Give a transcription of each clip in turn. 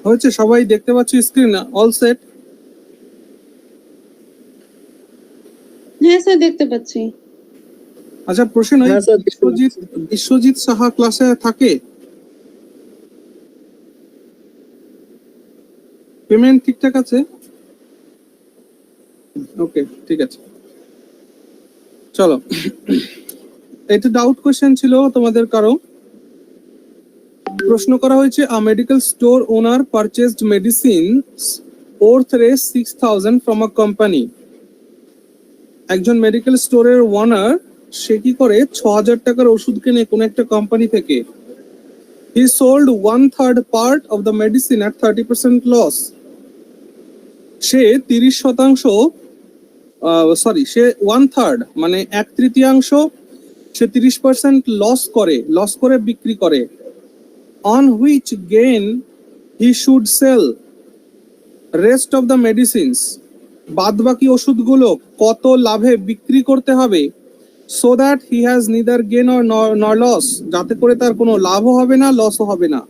হয়েছে? সবাই দেখতে পাচ্ছ স্ক্রিন? All set? হ্যাঁ স্যার, দেখতে পাচ্ছি। আচ্ছা, প্রশ্ন বিশ্বজিৎ সাহা ক্লাসে থাকে? পেমেন্ট ঠিকঠাক আছে? ওকে, ঠিক আছে, চলো। এটা ডাউট কোশ্চেন ছিল তোমাদের কারো? প্রশ্ন করা হয়েছে, a medical store owner purchased medicines worth rupees 6,000 from a company. একজন মেডিকেল স্টোরের ওনার, সে কি করে 6,000 টাকার ওষুধ কেনে কোন একটা কোম্পানি থেকে। He sold 1/3 part of the medicine at 30% loss. সে 30%, সরি, সে 1/3 মানে 1/3 সে 30% লস করে বিক্রি করে। on which gain he should sell rest of the medicines, বাদ বাকি ওষুধগুলো কত লাভে বিক্রি করতে হবে, so that he has neither gain or nor loss, যাতে করে তার কোনো লাভও হবে না, লসও হবে না।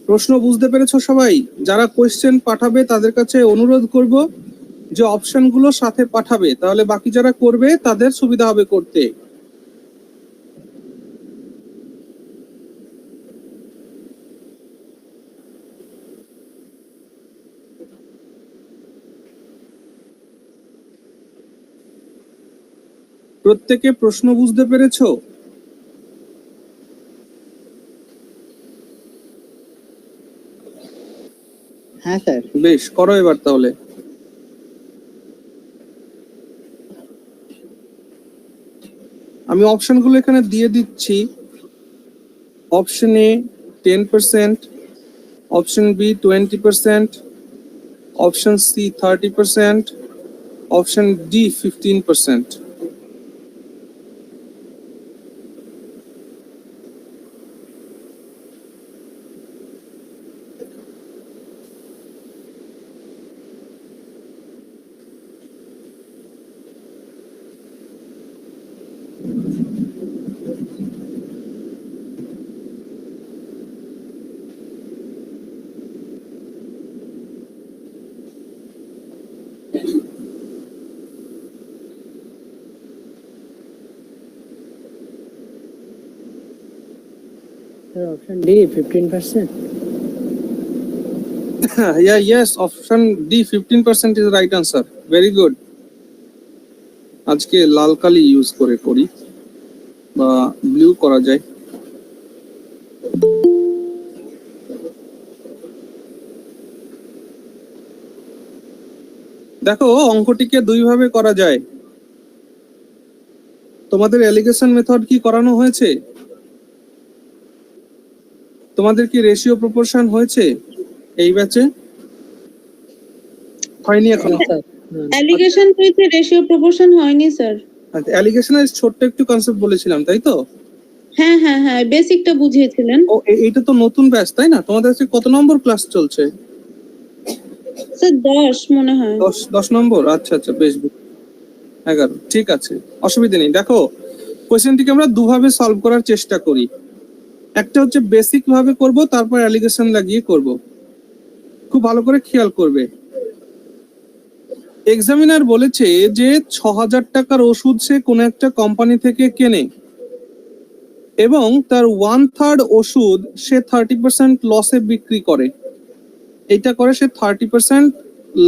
প্রশ্ন বুঝতে পেরেছো সবাই? যারা কোয়েশ্চেন পাঠাবে তাদের কাছে অনুরোধ করব যে অপশনগুলো সাথে পাঠাবে, তাহলে বাকি যারা করবে তাদের সুবিধা হবে করতে। প্রত্যেকে প্রশ্ন বুঝতে পেরেছো? হ্যাঁ স্যার। বেশ, করো এবার তাহলে। আমি অপশনগুলো এখানে দিয়ে দিচ্ছি। Option A 10%, option B 20%, option C 30%, option D 15%। Option D 15%। Yeah, yes, option D 15% is the right answer. Very good. আজকে লাল কালি ইউজ করে করি, বা ব্লু করা যায়। দেখো, অঙ্কটিকে দুই ভাবে করা যায়। তোমাদের অ্যালিগেশন মেথড কি করানো হয়েছে? তোমাদের কি রেশিও প্রপোর্শন হয়েছে এই ব্যাচে? হয়নি এখনো? অ্যালিগেশন হয়েছে, রেশিও প্রপোর্শন হয়নি স্যার। আচ্ছা, অ্যালিগেশনের ছোট্ট একটু কনসেপ্ট বলেছিলাম, তাই তো? হ্যাঁ হ্যাঁ হ্যাঁ, বেসিকটা বুঝিয়েছিলেন। ও, এইটা তো নতুন ব্যাচ, তাই না? তোমাদের কাছে কত নম্বর ক্লাস চলছে? স্যার 10 মনে হয়। 10 নম্বর? আচ্ছা আচ্ছা, বেশ, 11, ঠিক আছে, অসুবিধা নেই। দেখো, কোয়েশ্চেনটিকে আমরা দুভাবে সলভ করার চেষ্টা করি। একটা হচ্ছে বেসিক ভাবে করব, তারপর অ্যালিগেশন লাগিয়ে করব। খুব ভালো করে খেয়াল করবে। এক্সামিনার বলেছে যে 6,000 টাকার ওষুধ সে কোন একটা কোম্পানি থেকে কেনে, এবং তার 1/3 ওষুধ সে 30% লসে বিক্রি করে। এটা করে সে 30%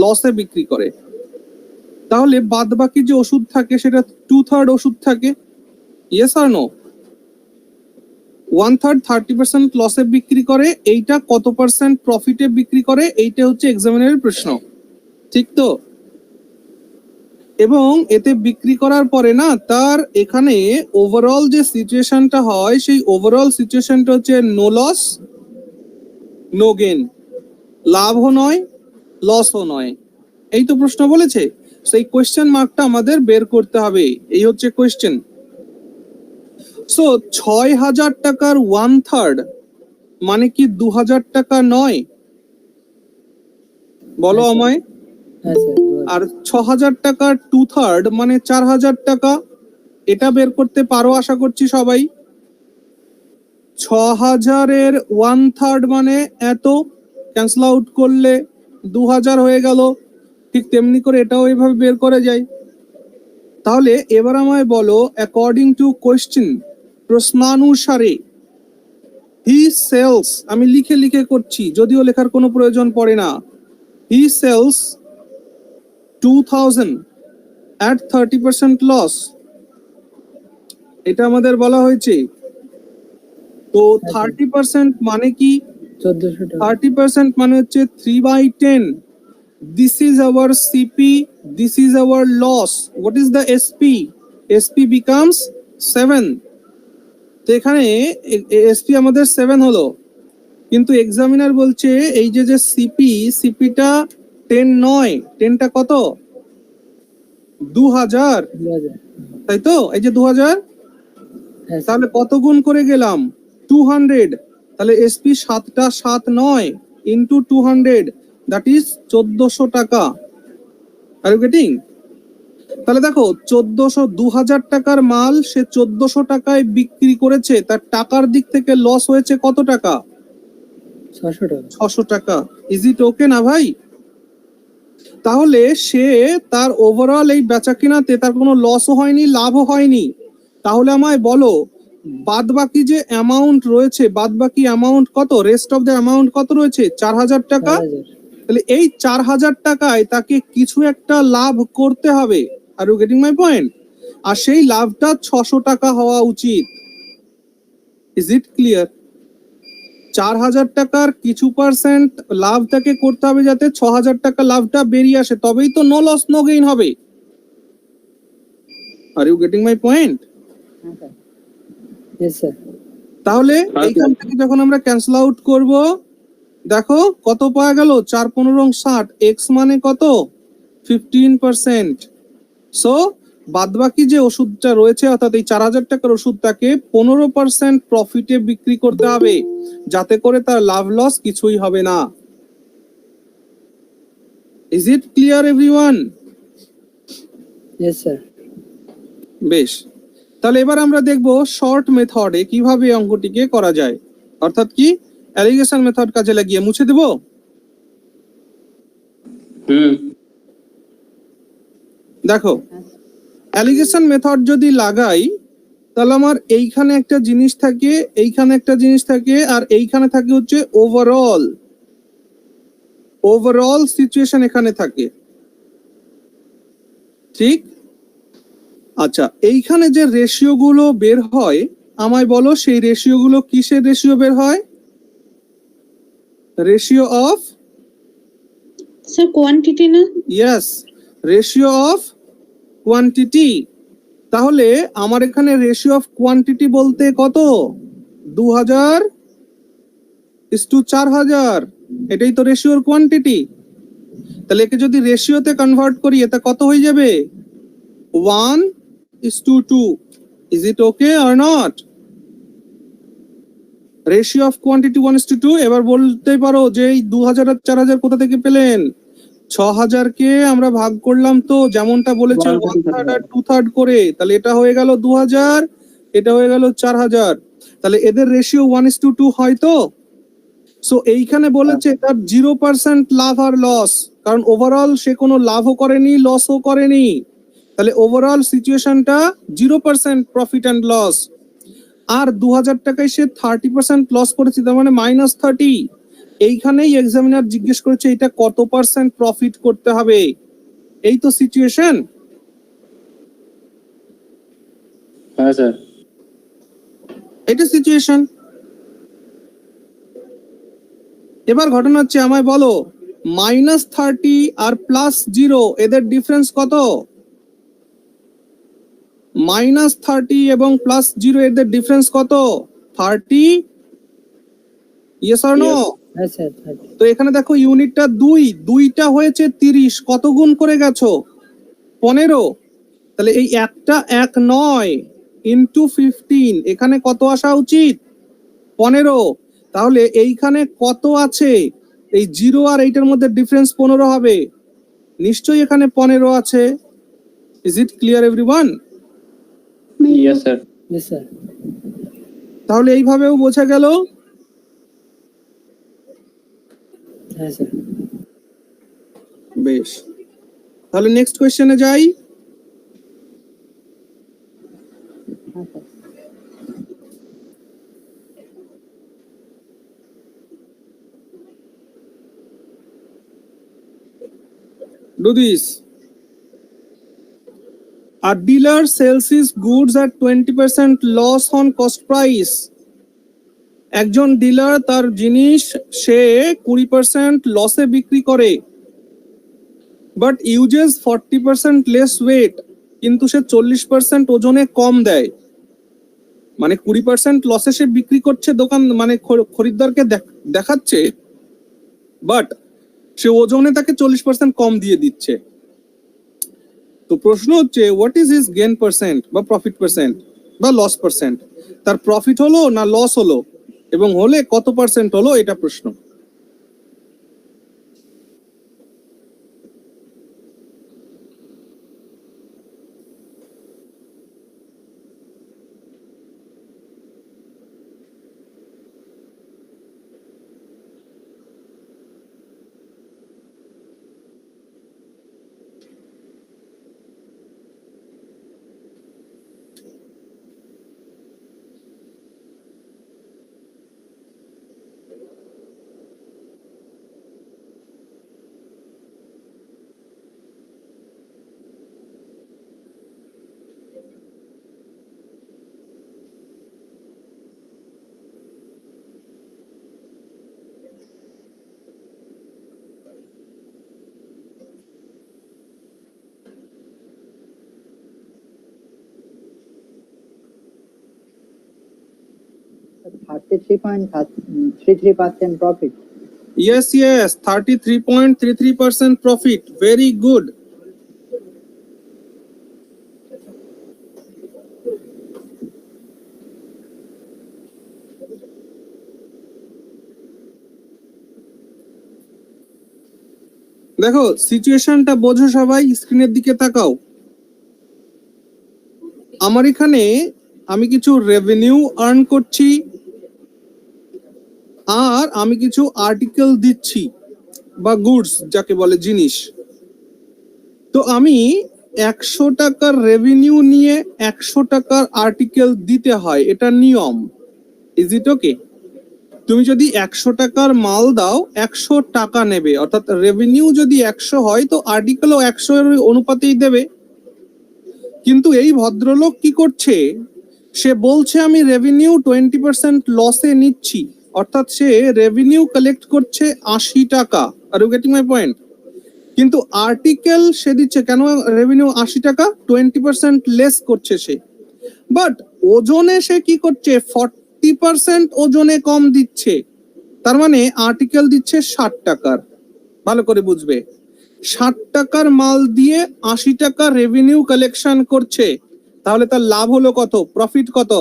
লসে বিক্রি করে। তাহলে বাদ বাকি যে ওষুধ থাকে সেটা 2/3 ওষুধ থাকে। ইয়েস আর নো? 1/3 30% লসে বিক্রি করে, এইটা কত পার্সেন্ট প্রফিটে বিক্রি করে, এইটা হচ্ছে এক্সামিনারের প্রশ্ন, ঠিক তো? এবং এতে বিক্রি করার পরে না, তার এখানে ওভারঅল যে সিচুয়েশনটা হয়, সেই ওভারঅল সিচুয়েশনটা হচ্ছে নো লস নো গেইন, লাভও নয় লসও নয়। এই তো প্রশ্ন বলেছে, সেই কোয়েশ্চেন মার্কটা আমাদের বের করতে হবে। এই হচ্ছে কোয়েশ্চেন। সো 6,000 টাকার 1/3 মানে কি 2,000 টাকা নয়? বলো আমায়। আর 6,000 টাকার 2/3 মানে 4,000 টাকা। এটা বের করতে পারো আশা করছি সবাই। 6000-এর 1/3 মানে এত, ক্যান্সেল আউট করলে 2000 হয়ে গেল। ঠিক তেমনি করে এটাও এইভাবে বের করে যায়। তাহলে এবার আমায় বলো, অ্যাকর্ডিং টু কোয়েশ্চেন, প্রশ্নানুসারে হি সেলস, আমি লিখে লিখে করছি যদিও লেখার কোনো প্রয়োজন পড়ে না, হি সেলস 2000 at 30% লস, এটা আমাদের বলা হয়েছে। তো 30% মানে কি? 1400 টাকা 30% মানে হচ্ছে 3/10. This is our CP, this is our loss. What is the SP? SP becomes 7. তো এখানে SP আমাদের 7 হলো, কিন্তু এক্সামিনার বলছে এই যে সিপিটা 10 নয়, 10টা কত? 2000, 2000 তাই তো? এই যে 2000, হ্যাঁ স্যার তাহলে কত গুণ করে গেলাম? 200। তাহলে এসপি 7টা 7 নয় ইন্টু 200, দ্যাট ইজ 1400 টাকা। Are you getting? তাহলে দেখো 1400, 2000 টাকার মাল সে 1400 টাকায় বিক্রি করেছে, তার টাকার দিক থেকে লস হয়েছে কত টাকা? 600 টাকা 600 টাকা। ইজ ইট ওকে না ভাই? তাহলে সে তার ওভারঅল এই বেচা কিনাতে তার কোনো লসও হয়নি, লাভও হয়নি। তাহলে আমায় বলো, বাদ বাকি যে অ্যামাউন্ট রয়েছে, বাদ বাকি অ্যামাউন্ট কত? রেস্ট অফ দ্য অ্যামাউন্ট কত রয়েছে? 4000 টাকা। 4000 তাহলে এই 4000 টাকায় তাকে কিছু একটা লাভ করতে হবে। Are you getting my point? আর সেই লাভটা 600 টাকা হওয়া উচিত। Is it clear? 4000 টাকার কিছু পার্সেন্ট লাভ তাকে করতে হবে যাতে 6000 টাকা লাভটা বেরিয়ে আসে, তবেই তো নো লস নো গেইন হবে। Are you getting my point? হ্যাঁ স্যার ইয়েস স্যার তাহলে এইখান থেকে যখন আমরা ক্যান্সেল আউট করব, দেখো কত পাওয়া গেল? 4×15=60, এক্স মানে কত? 15%। সো বাদবাকি যে ওষুধটা রয়েছে, অর্থাৎ এই 4000 টাকার ওষুধটাকে 15% প্রফিটে বিক্রি করতে হবে, যাতে করে তার লাভ লস কিছুই হবে না। Is it clear everyone? Yes sir বেশ, তাহলে এবার আমরা দেখব শর্ট মেথডে কিভাবে অঙ্কটিকে করা যায়, অর্থাৎ কি অ্যালিগেশন মেথড কাজে লাগিয়ে। মুছে দেব? দেখো, অ্যালিগেশন মেথড যদি লাগাই, তাহলে আমার এইখানে একটা জিনিস থাকে, এইখানে একটা জিনিস থাকে, আর এইখানে থাকে হচ্ছে ওভারঅল সিচুয়েশন এখানে থাকে, ঠিক? আচ্ছা, এইখানে যে রেশিও গুলো বের হয়, আমায় বলো সেই রেশিও গুলো কিসের রেশিও বের হয়? রেশিও অফ, স্যার কোয়ান্টিটি না? Yes, ratio of quantity. তাহলে আমার এখানে রেশিও অফ কোয়ান্টিটি বলতে কত? 2000:4000, এটাই তো রেশিওর কোয়ান্টিটি। তাহলে একে যদি রেশিওতে কনভার্ট করি, এটা কত হয়ে যাবে? 1:2. Is it okay or not? Ratio of quantity 1:2। এবার বলতে পারো যে এই 2000 আর 4000 কোথা থেকে পেলেন? 6000 কে আমরা ভাগ করলাম তো, যেমনটা বলেছে 1/3 আর 2/3 করে, তাহলে এটা হয়ে গেল 2000, এটা হয়ে গেল 4000। তাহলে এদের রেশিও 1:2 হয় তো। সো এইখানে বলেছে তার 0% লাভ আর লস, কারণ ওভারঅল সে কোনো লাভও করেনি, লসও করেনি। তাহলে ওভারঅল সিচুয়েশনটা 0% প্রফিট অ্যান্ড লস। আর 2000 টাকায় সে 30% লস করেছে, তার মানে -30। এইখানেই এক্সামিনার জিজ্ঞেস করেছে এটা কত পার্সেন্ট প্রফিট করতে হবে। এই তো সিচুয়েশন। হ্যাঁ স্যার। এটা সিচুয়েশন। এবার ঘটনা হচ্ছে, আমায় বলো -30 আর +0 এদের ডিফারেন্স কত? -30 এবং +0 এদের ডিফারেন্স কত? 30। Yes or no? হ্যাঁ স্যার 30 তো এখানে দেখো ইউনিটটা 2টা হয়েছে 30, কত গুণ করে গেছো? 15। তাহলে এই একটা 1 নয় ইন্টু 15, এখানে কত আসা উচিত? 15। তাহলে এইখানে কত আছে? এই 0 আর এইটার মধ্যে ডিফারেন্স 15 হবে, নিশ্চয়ই এখানে 15 আছে। Is it clear everyone? Yes sir. Yes sir তাহলে এইভাবেও বোঝা গেল। হ্যাঁ স্যার। বেশ, তাহলে নেক্সট কোয়েশ্চেনে যাই। হ্যাঁ sir. Do this. A dealer sells his goods at 20% loss on cost price. একজন ডিলার তার জিনিস সে 20% লসে বিক্রি করে, বাট ইউজেস 40% লেস ওয়েট, কিন্তু সে 40% ওজনে কম দেয়। মানে 20% লসে সে বিক্রি করছে, দোকান মানে খরিদ্দারকে দেখাচ্ছে, বাট সে ওজনে তাকে 40% কম দিয়ে দিচ্ছে। তো প্রশ্ন হচ্ছে what is his gain percent বা প্রফিট পার্সেন্ট বা লস পার্সেন্ট? তার প্রফিট হলো না লস হলো, এবং হলে কত পার্সেন্ট হলো, এটা প্রশ্ন। $33.33% profit. Yes, 33.33% profit. Very good. দেখো সিচুয়েশনটা বোঝো সবাই, স্ক্রিনের দিকে তাকাও। আমার এখানে আমি কিছু রেভিনিউ আর্ন করছি, আর আমি কিছু আর্টিকেল দিচ্ছি বা গুডস যাকে বলে, জিনিস। তো আমি 100 টাকার রেভিনিউ নিয়ে 100 টাকার আর্টিকেল দিতে হয়, এটা নিয়ম। ইজ ইট ওকে? তুমি যদি 100 টাকার মাল দাও 100 টাকা নেবে, অর্থাৎ রেভিনিউ যদি 100 হয় তো আর্টিকেলও 100 এর অনুপাতেই দেবে। কিন্তু এই ভদ্রলোক কি করছে, সে বলছে আমি রেভিনিউ 20% লসে নিচ্ছি, অর্থাৎ সে রেভিনিউ কালেক্ট করছে 80 টাকা। Are you getting my point? কিন্তু আর্টিকেল সে দিচ্ছে কেন? রেভিনিউ 80 টাকা, 20% লেস করছে সে, বাট ওজনে সে কি করছে, 40% ওজনে কম দিচ্ছে। তার মানে আর্টিকেল দিচ্ছে 60 টাকার। ভালো করে বুঝবে, 60 টাকার মাল দিয়ে 80 টাকা রেভিনিউ কালেকশন করছে, তাহলে তার লাভ হলো কত, প্রফিট কত?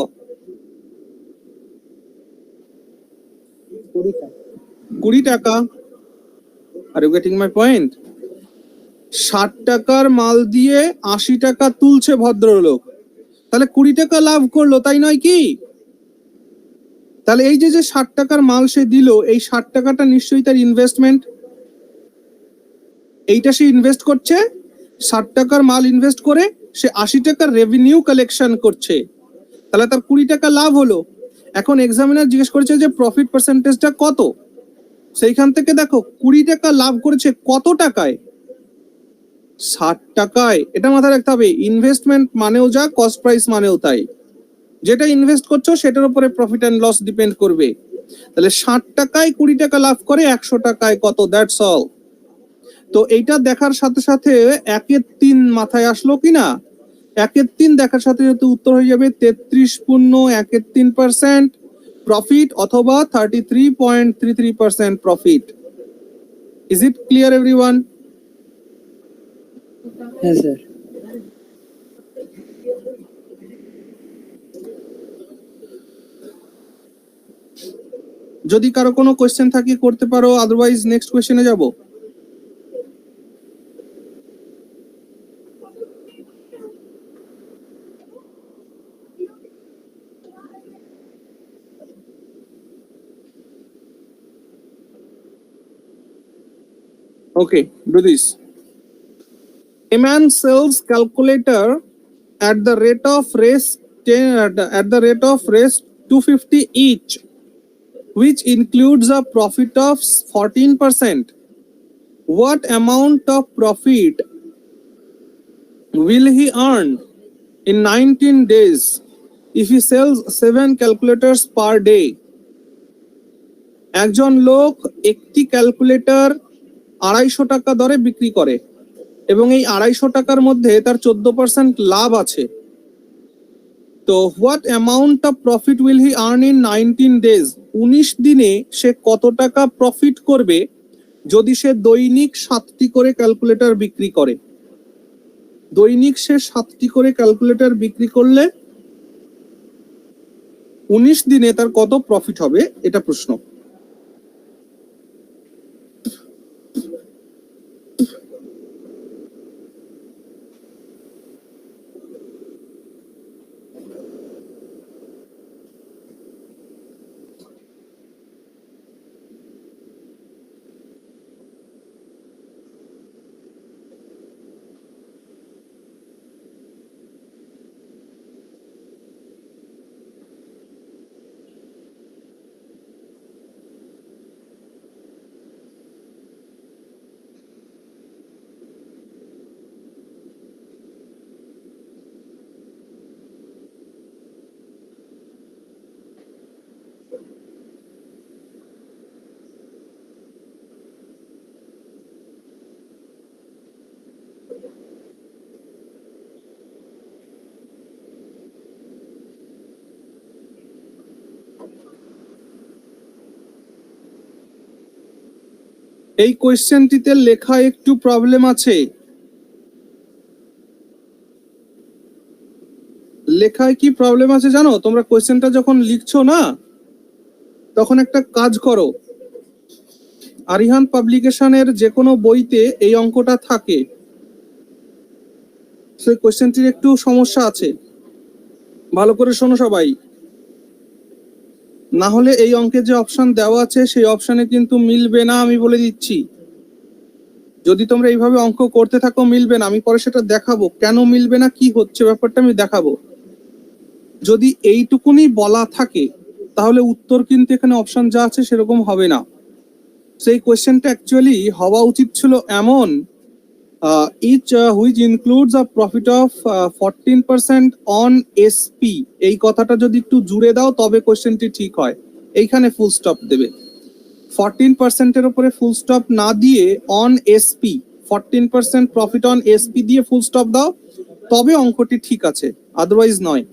20 টাকা। Are you getting my point? 60 টাকার মাল দিয়ে 80 টাকা তুলছে ভদ্রলোক, তাহলে 20 টাকা লাভ করলো, তাই নয় কি? তাহলে এই যে 60 টাকার মাল সে দিল, এই 60 টাকাটা নিশ্চয়ই তার ইনভেস্টমেন্ট। এইটা সে ইনভেস্ট করছে, 60 টাকার মাল ইনভেস্ট করে সে 80 টাকার রেভিনিউ কালেকশন করছে, তাহলে তার 20 টাকা লাভ হলো। এখন এক্সামিনার জিজ্ঞেস করেছে যে প্রফিট পার্সেন্টেজটা কত, সেইখান থেকে দেখো 20 টাকা লাভ করেছে কত টাকায়, 60 টাকায়। এটা মাথায় রাখতে হবে, ইনভেস্টমেন্ট মানেও যা, কস্ট প্রাইস মানেও তাই। যেটা ইনভেস্ট করছো সেটার উপরে প্রফিট এন্ড লস ডিপেন্ড করবে। তাহলে 60 টাকায় 20 টাকা লাভ করে 100 টাকায় কত, দ্যাটস অল। তো এইটা দেখার সাথে সাথে 1/3 মাথায় আসলো কিনা? 1/3 দেখার সাথে সাথে উত্তর হয়ে যাবে 33.13% প্রফিট অথবা 33.33% profit. Is it clear everyone? হ্যাঁ স্যার। যদি কারো কোনো কোয়েশ্চেন থাকে করতে পারো, আদারওয়াইজ নেক্সট কোয়েশ্চেনে যাব। Okay, do this. A man sells calculator at the rate of race 250 each, which includes a profit of 14%. What amount of profit will he earn in 19 days if he sells 7 calculators per day? একজন লোক একটি calculator 250 টাকা দরে বিক্রি করে এবং এই 250 টাকার মধ্যে তার 14% লাভ আছে। তো what amount of profit will he earn in 19 days? 19 দিনে সে কত টাকা প্রফিট করবে যদি সে দৈনিক 7টি করে ক্যালকুলেটর বিক্রি করে? দৈনিক সে 7টি করে ক্যালকুলেটর বিক্রি করলে 19 দিনে তার কত প্রফিট হবে, এটা প্রশ্ন। এই কোয়েশ্চেনটিতে লেখা একটু প্রবলেম আছে। লেখায় কি প্রবলেম আছে জানো? তোমরা কোয়েশ্চেনটা যখন লিখছো না, তখন একটা কাজ করো, আরিহান পাবলিকেশনের যে কোনো বইতে এই অঙ্কটা থাকে, সেই কোয়েশ্চেনটির একটু সমস্যা আছে। ভালো করে শোনো সবাই, না হলে এই অঙ্কে যে অপশন দেওয়া আছে সেই অপশনে কিন্তু মিলবে না, আমি বলে দিচ্ছি। যদি তোমরা এইভাবে অঙ্ক করতে থাকো মিলবে না, আমি পরে সেটা দেখাবো কেন মিলবে না, কি হচ্ছে ব্যাপারটা আমি দেখাবো। যদি এইটুকুনি বলা থাকে তাহলে উত্তর কিন্তু এখানে অপশন যা আছে সেরকম হবে না। সেই কোয়েশ্চেনটা অ্যাকচুয়ালি হওয়া উচিত ছিল এমন, each which includes a profit of 14% on SP, এই কথাটা যদি একটু জুড়ে দাও তবে কোয়েশ্চেনটি ঠিক হয়। এইখানে ফুল স্টপ দেবে, 14% এর উপরে ফুল স্টপ না দিয়ে on SP 14% profit on SP দিয়ে ফুল স্টপ দাও, তবে অঙ্কটি ঠিক আছে, আদারওয়াইজ নয়।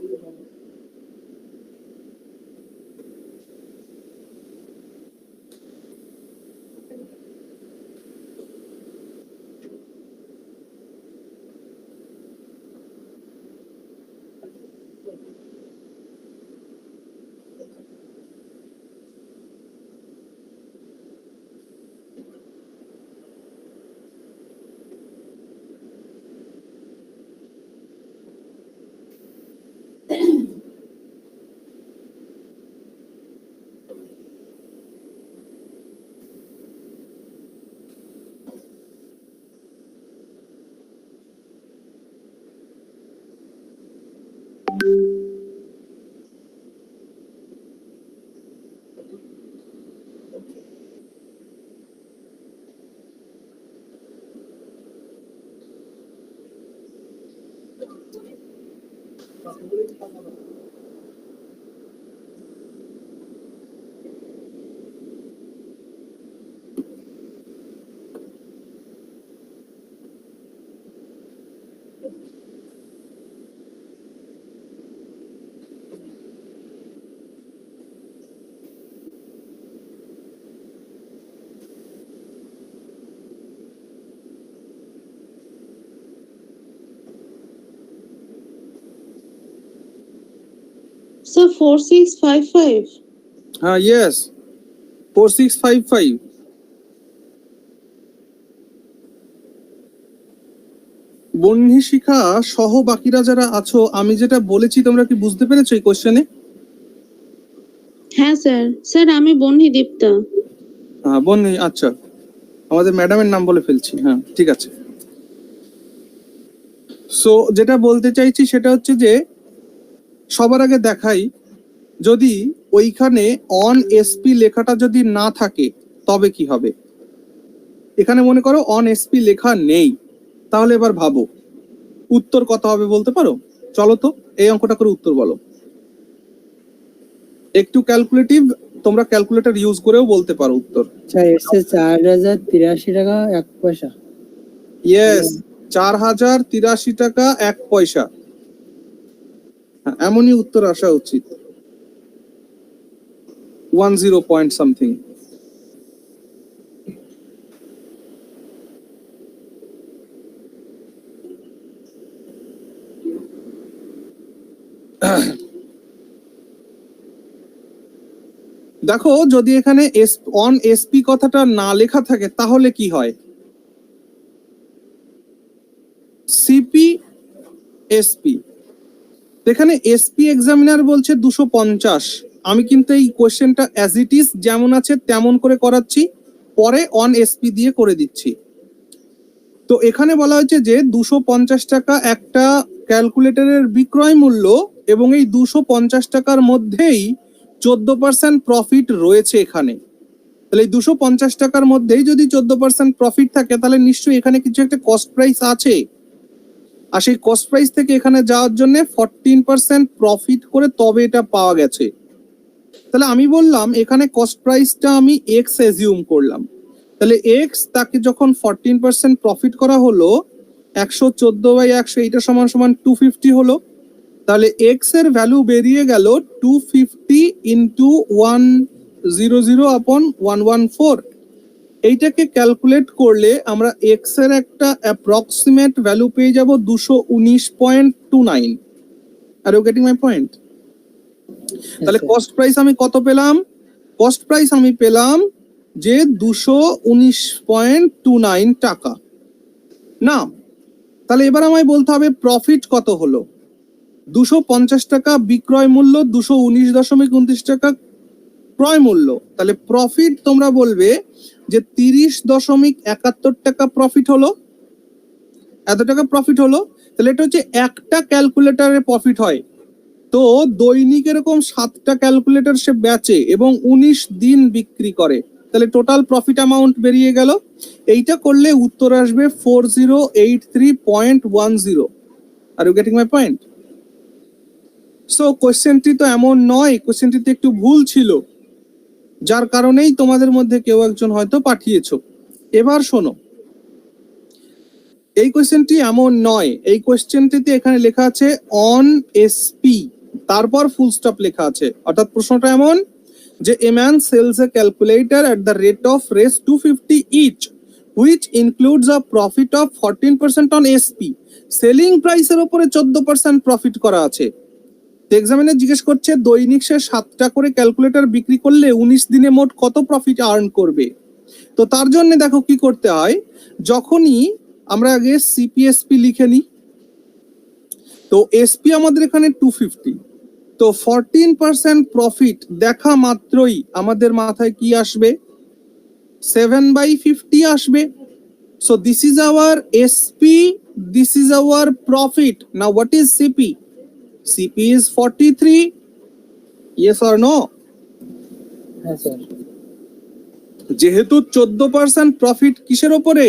Sir, 4655. Yes, 4655. বহ্নি শিখা সহ বাকিরা যারা আছো, আমি যেটা বলেছি তোমরা কি বুঝতে পেরেছো এই কোশ্চেনে? হ্যাঁ স্যার। স্যার আমি বন্যি দীপ্তা। বহ্নি, আচ্ছা। আমাদের ম্যাডামের নাম বলে ফেলছি, হ্যাঁ ঠিক আছে। সো যেটা বলতে চাইছি সেটা হচ্ছে যে সবার আগে দেখাই, যদি ওইখানে অন এসপি লেখাটা যদি না থাকে তবে কি হবে। এখানে মনে করো অন এসপি লেখা নেই, তাহলে এবার ভাবো উত্তর কত হবে বলতে পারো? চলো তো এই অঙ্কটা করে উত্তর বলো। একটু ক্যালকুলেটিভ, তোমরা ক্যালকুলেটর ইউজ করেও বলতে পারো উত্তর। স্যার এসছে 4083 টাকা 1 পয়সা। ইয়েস, 4083 টাকা 1 পয়সা। হ্যাঁ, এমনই উত্তর আসা উচিত, 10 পয়েন্ট সামথিং। দেখো যদি এখানে অন এসপি কথাটা না লেখা থাকে তাহলে কি হয়, সিপি এসপি, এখানে এসপি এক্সামিনার বলছে 250। আমি কিন্তু এই কোশ্চেনটা অ্যাজ ইট ইজ যেমন আছে তেমন করে করাচ্ছি, পরে অন এসপি দিয়ে করে দিচ্ছি। তো এখানে বলা হয়েছে যে 250 টাকা একটা ক্যালকুলেটরের বিক্রয় মূল্য, এবং এই 250 টাকার মধ্যেই 14% প্রফিট রয়েছে এখানে। তাহলে এই 250 টাকার মধ্যেই যদি 14% প্রফিট থাকে তাহলে নিশ্চয়ই এখানে কিছু একটা কস্ট প্রাইস আছে, আর সেই কস্ট প্রাইস থেকে এখানে যাওয়ার জন্য 14% প্রফিট করে তবে এটা পাওয়া গেছে। তাহলে আমি বললাম এখানে কস্ট প্রাইসটা আমি এক্স অ্যাজিউম করলাম, তাহলে এক্স তাকে যখন 14% প্রফিট করা হলো 114/100, এইটা সমান সমান 250 হলো। তাহলে এক্স এর ভ্যালু বেরিয়ে গেল 250 ইন্টু 100/114। এইটাকে ক্যালকুলেট করলে আমরা এক্স এর একটা অ্যাপ্রক্সিমেট ভ্যালু পেয়ে যাব 219.29। Are you getting my point? তাহলে কস্ট প্রাইস আমি কত পেলাম? কস্ট প্রাইস আমি পেলাম যে 219.29 টাকা। না, তাহলে এবার আমায় বলতে হবে প্রফিট কত হলো। 250 টাকা বিক্রয় মূল্য, 219.29 টাকা ক্রয় মূল্য, তাহলে প্রফিট তোমরা বলবে যে 30.71 টাকা প্রফিট হলো। এত টাকা প্রফিট হলো, তাহলে এটা হচ্ছে একটা ক্যালকুলেটরে প্রফিট হয়। তো দৈনিক এরকম 7টা ক্যালকুলেটর সে বেচে এবং 19 দিন বিক্রি করে, তাহলে টোটাল প্রফিট অ্যামাউন্ট বেরিয়ে গেল। এইটা করলে উত্তর আসবে 4083.10। Are you getting my point? So কোশ্চেনটি তো এমন নয়, কোশ্চেনটিতে একটু ভুল ছিল, যার কারণেই তোমাদের মধ্যে কেউ একজন হয়তো পাঠিয়েছো। এবার শোনো, এই কোশ্চেনটি এমন নয়, এই কোশ্চেনটিতে এখানে লেখা আছে অন এসপি, তারপর ফুল স্টপ লেখা আছে। অর্থাৎ প্রশ্নটা এমন যে a man sells a calculator at the rate of Rs 250 each which includes a profit of 14% on SP. Selling প্রাইসের উপরে 14% প্রফিট করা আছে। এক্সামিনার জিজ্ঞেস করছে দৈনিক সে 7টা করে ক্যালকুলেটর বিক্রি করলে 19 দিনে মোট কত প্রফিট আর্ন করবে। তো তার জন্য দেখো কি করতে হয়, যখনই আমরা আগে সিপিএসপি লিখে নিই, তো এসপি আমাদের এখানে 250, তো 14% প্রফিট দেখা মাত্রই আমাদের মাথায় কি আসবে? 7/50 আসবে। So this is our SP, this is our profit. Now what is CP? CP is 43. Yes or no? হ্যাঁ স্যার। যেহেতু 14% প্রফিট কিসের ওপরে?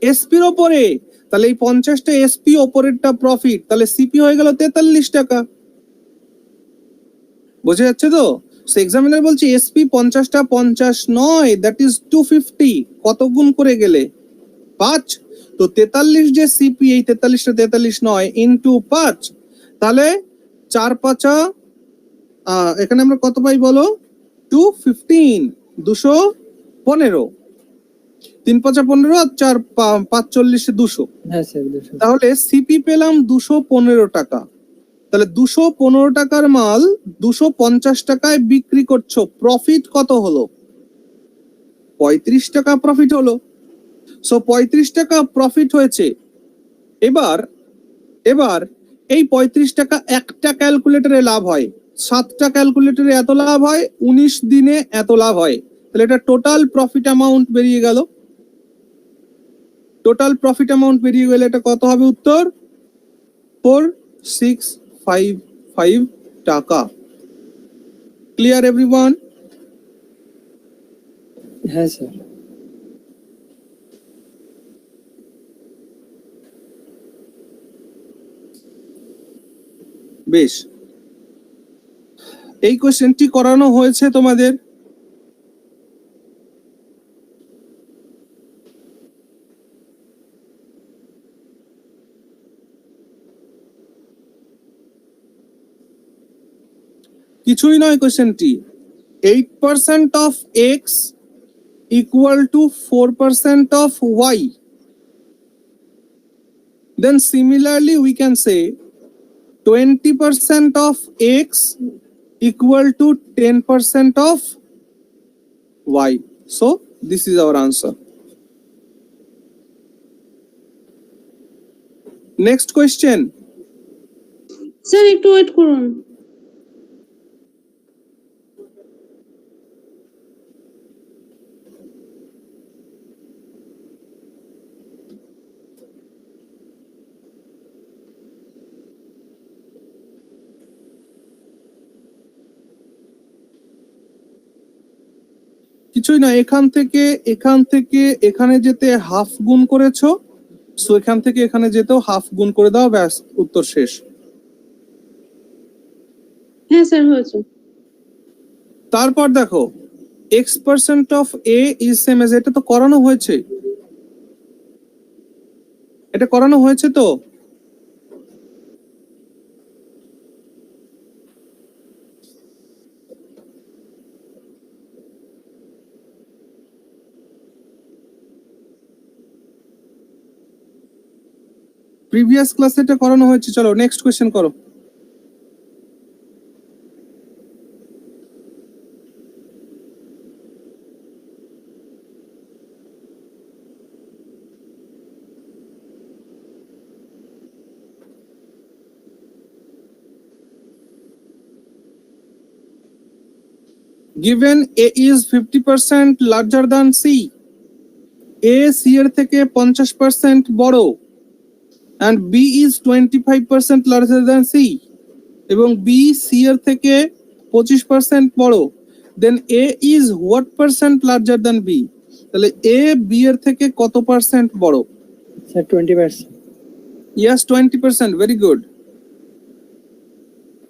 এসপির ওপরে, তাহলে এই 50টা এসপি ওপরেরটা প্রফিট, তাহলে সিপি হয়ে গেল 43 টাকা। বুঝে যাচ্ছে তো? সো এক্সামিনার বলছে এসপি 50টা 50 নয়, দ্যাট ইজ 250। কত গুণ করে গেলে? 5। তো 43 যে সিপি, এই 43টা 43 নয়, ইনটু 5, তাহলে 4×5 এখানে আমরা কত পাই বলো? 215, 215, 3×5 15 আর 4×5 40, 200। হ্যাঁ স্যার 200। তাহলে সিপি পেলাম 215 টাকা। তাহলে 215 টাকার মাল 250 টাকায় বিক্রি করছো, প্রফিট কত হলো? 35 টাকা প্রফিট হলো। সো 35 টাকা প্রফিট হয়েছে। এবার এই 35 টাকা একটা ক্যালকুলেটরে লাভ হয়, 7টা ক্যালকুলেটরে এত লাভ হয়, 19 দিনে এত লাভ হয়, তাহলে এটা টোটাল প্রফিট অ্যামাউন্ট বেরিয়ে গেল। টোটাল প্রফিট অ্যামাউন্ট বেরিয়ে গেলে এটা কত হবে উত্তর? 4655 টাকা। Clear everyone? হ্যাঁ স্যার। বেশ, এই কোশ্চেনটি করানো হয়েছে তোমাদের। কিছুই নয় কোশ্চেনটি, 8% of x equal to 4% of y. Then similarly we can say 20% of x equal to 10% of y. So this is our answer. Next question. Sir একটু ওয়েট করুন। কিছুই না, এখান থেকে এখানে যেতে হাফ গুণ করেছো, সো এখান থেকে এখানে যেতেও হাফ গুণ করে দাও, ব্যাস উত্তর শেষ। হ্যাঁ স্যার হয়েছে। তারপর দেখো x% of a is same as, এটা তো করানো হয়েছে, এটা করানো হয়েছে তো। প্রিভিয়াস ক্লাসে এটা করানো হয়েছে। চলো নেক্সট কোশ্চেন করো। Given a is 50% larger than c, a c এর থেকে 50% বড়, and b is 25% larger than c, এবং b c এর থেকে 25% বড়, then a is what percent larger than b? তাহলে a b এর থেকে কত পার্সেন্ট বড়? স্যার 20%। Yes, 20%, very good.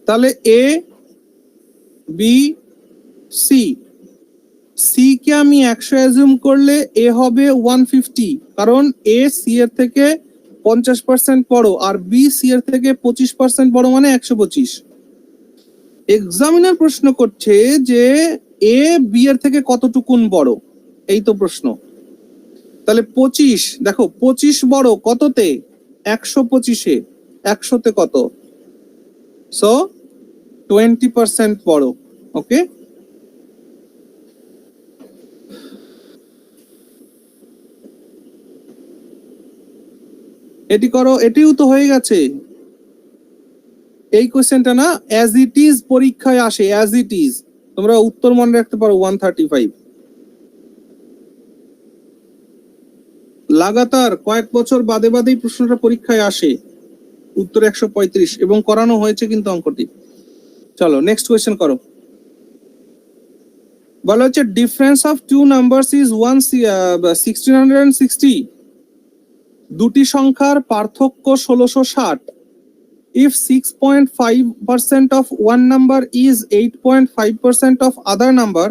তাহলে a b c, c কে আমি 100 অ্যাজিউম করলে a হবে 150, কারণ a c এর থেকে 50% বড় আর b c এর থেকে 25% বড়, মানে 125। এক্সামিনার প্রশ্ন করছে যে a b এর থেকে কতটুকুন বড়, এই তো প্রশ্ন। তাহলে 25, দেখো 25 বড় কততে? 125-এ, 100-তে কত? সো 20% বড়। ওকে, এটি করো, এটিও তো হয়ে গেছে। এই কোশ্চেনটা না অ্যাজ ইট ইজ পরীক্ষায় আসে, অ্যাজ ইট ইজ, তোমরা উত্তর মনে রাখতে পারো 135। লাগাতার কয়েক বছর বাদে বাদেই প্রশ্নটা পরীক্ষায় আসে, উত্তর 135, এবং করানো হয়েছে কিন্তু অঙ্কটি। চলো নেক্সট কোয়েশ্চেন করো। বলা হচ্ছে difference of two numbers is 1660, দুটি সংখ্যার পার্থক্য 1660। If 6.5% of one number is 8.5% of other number,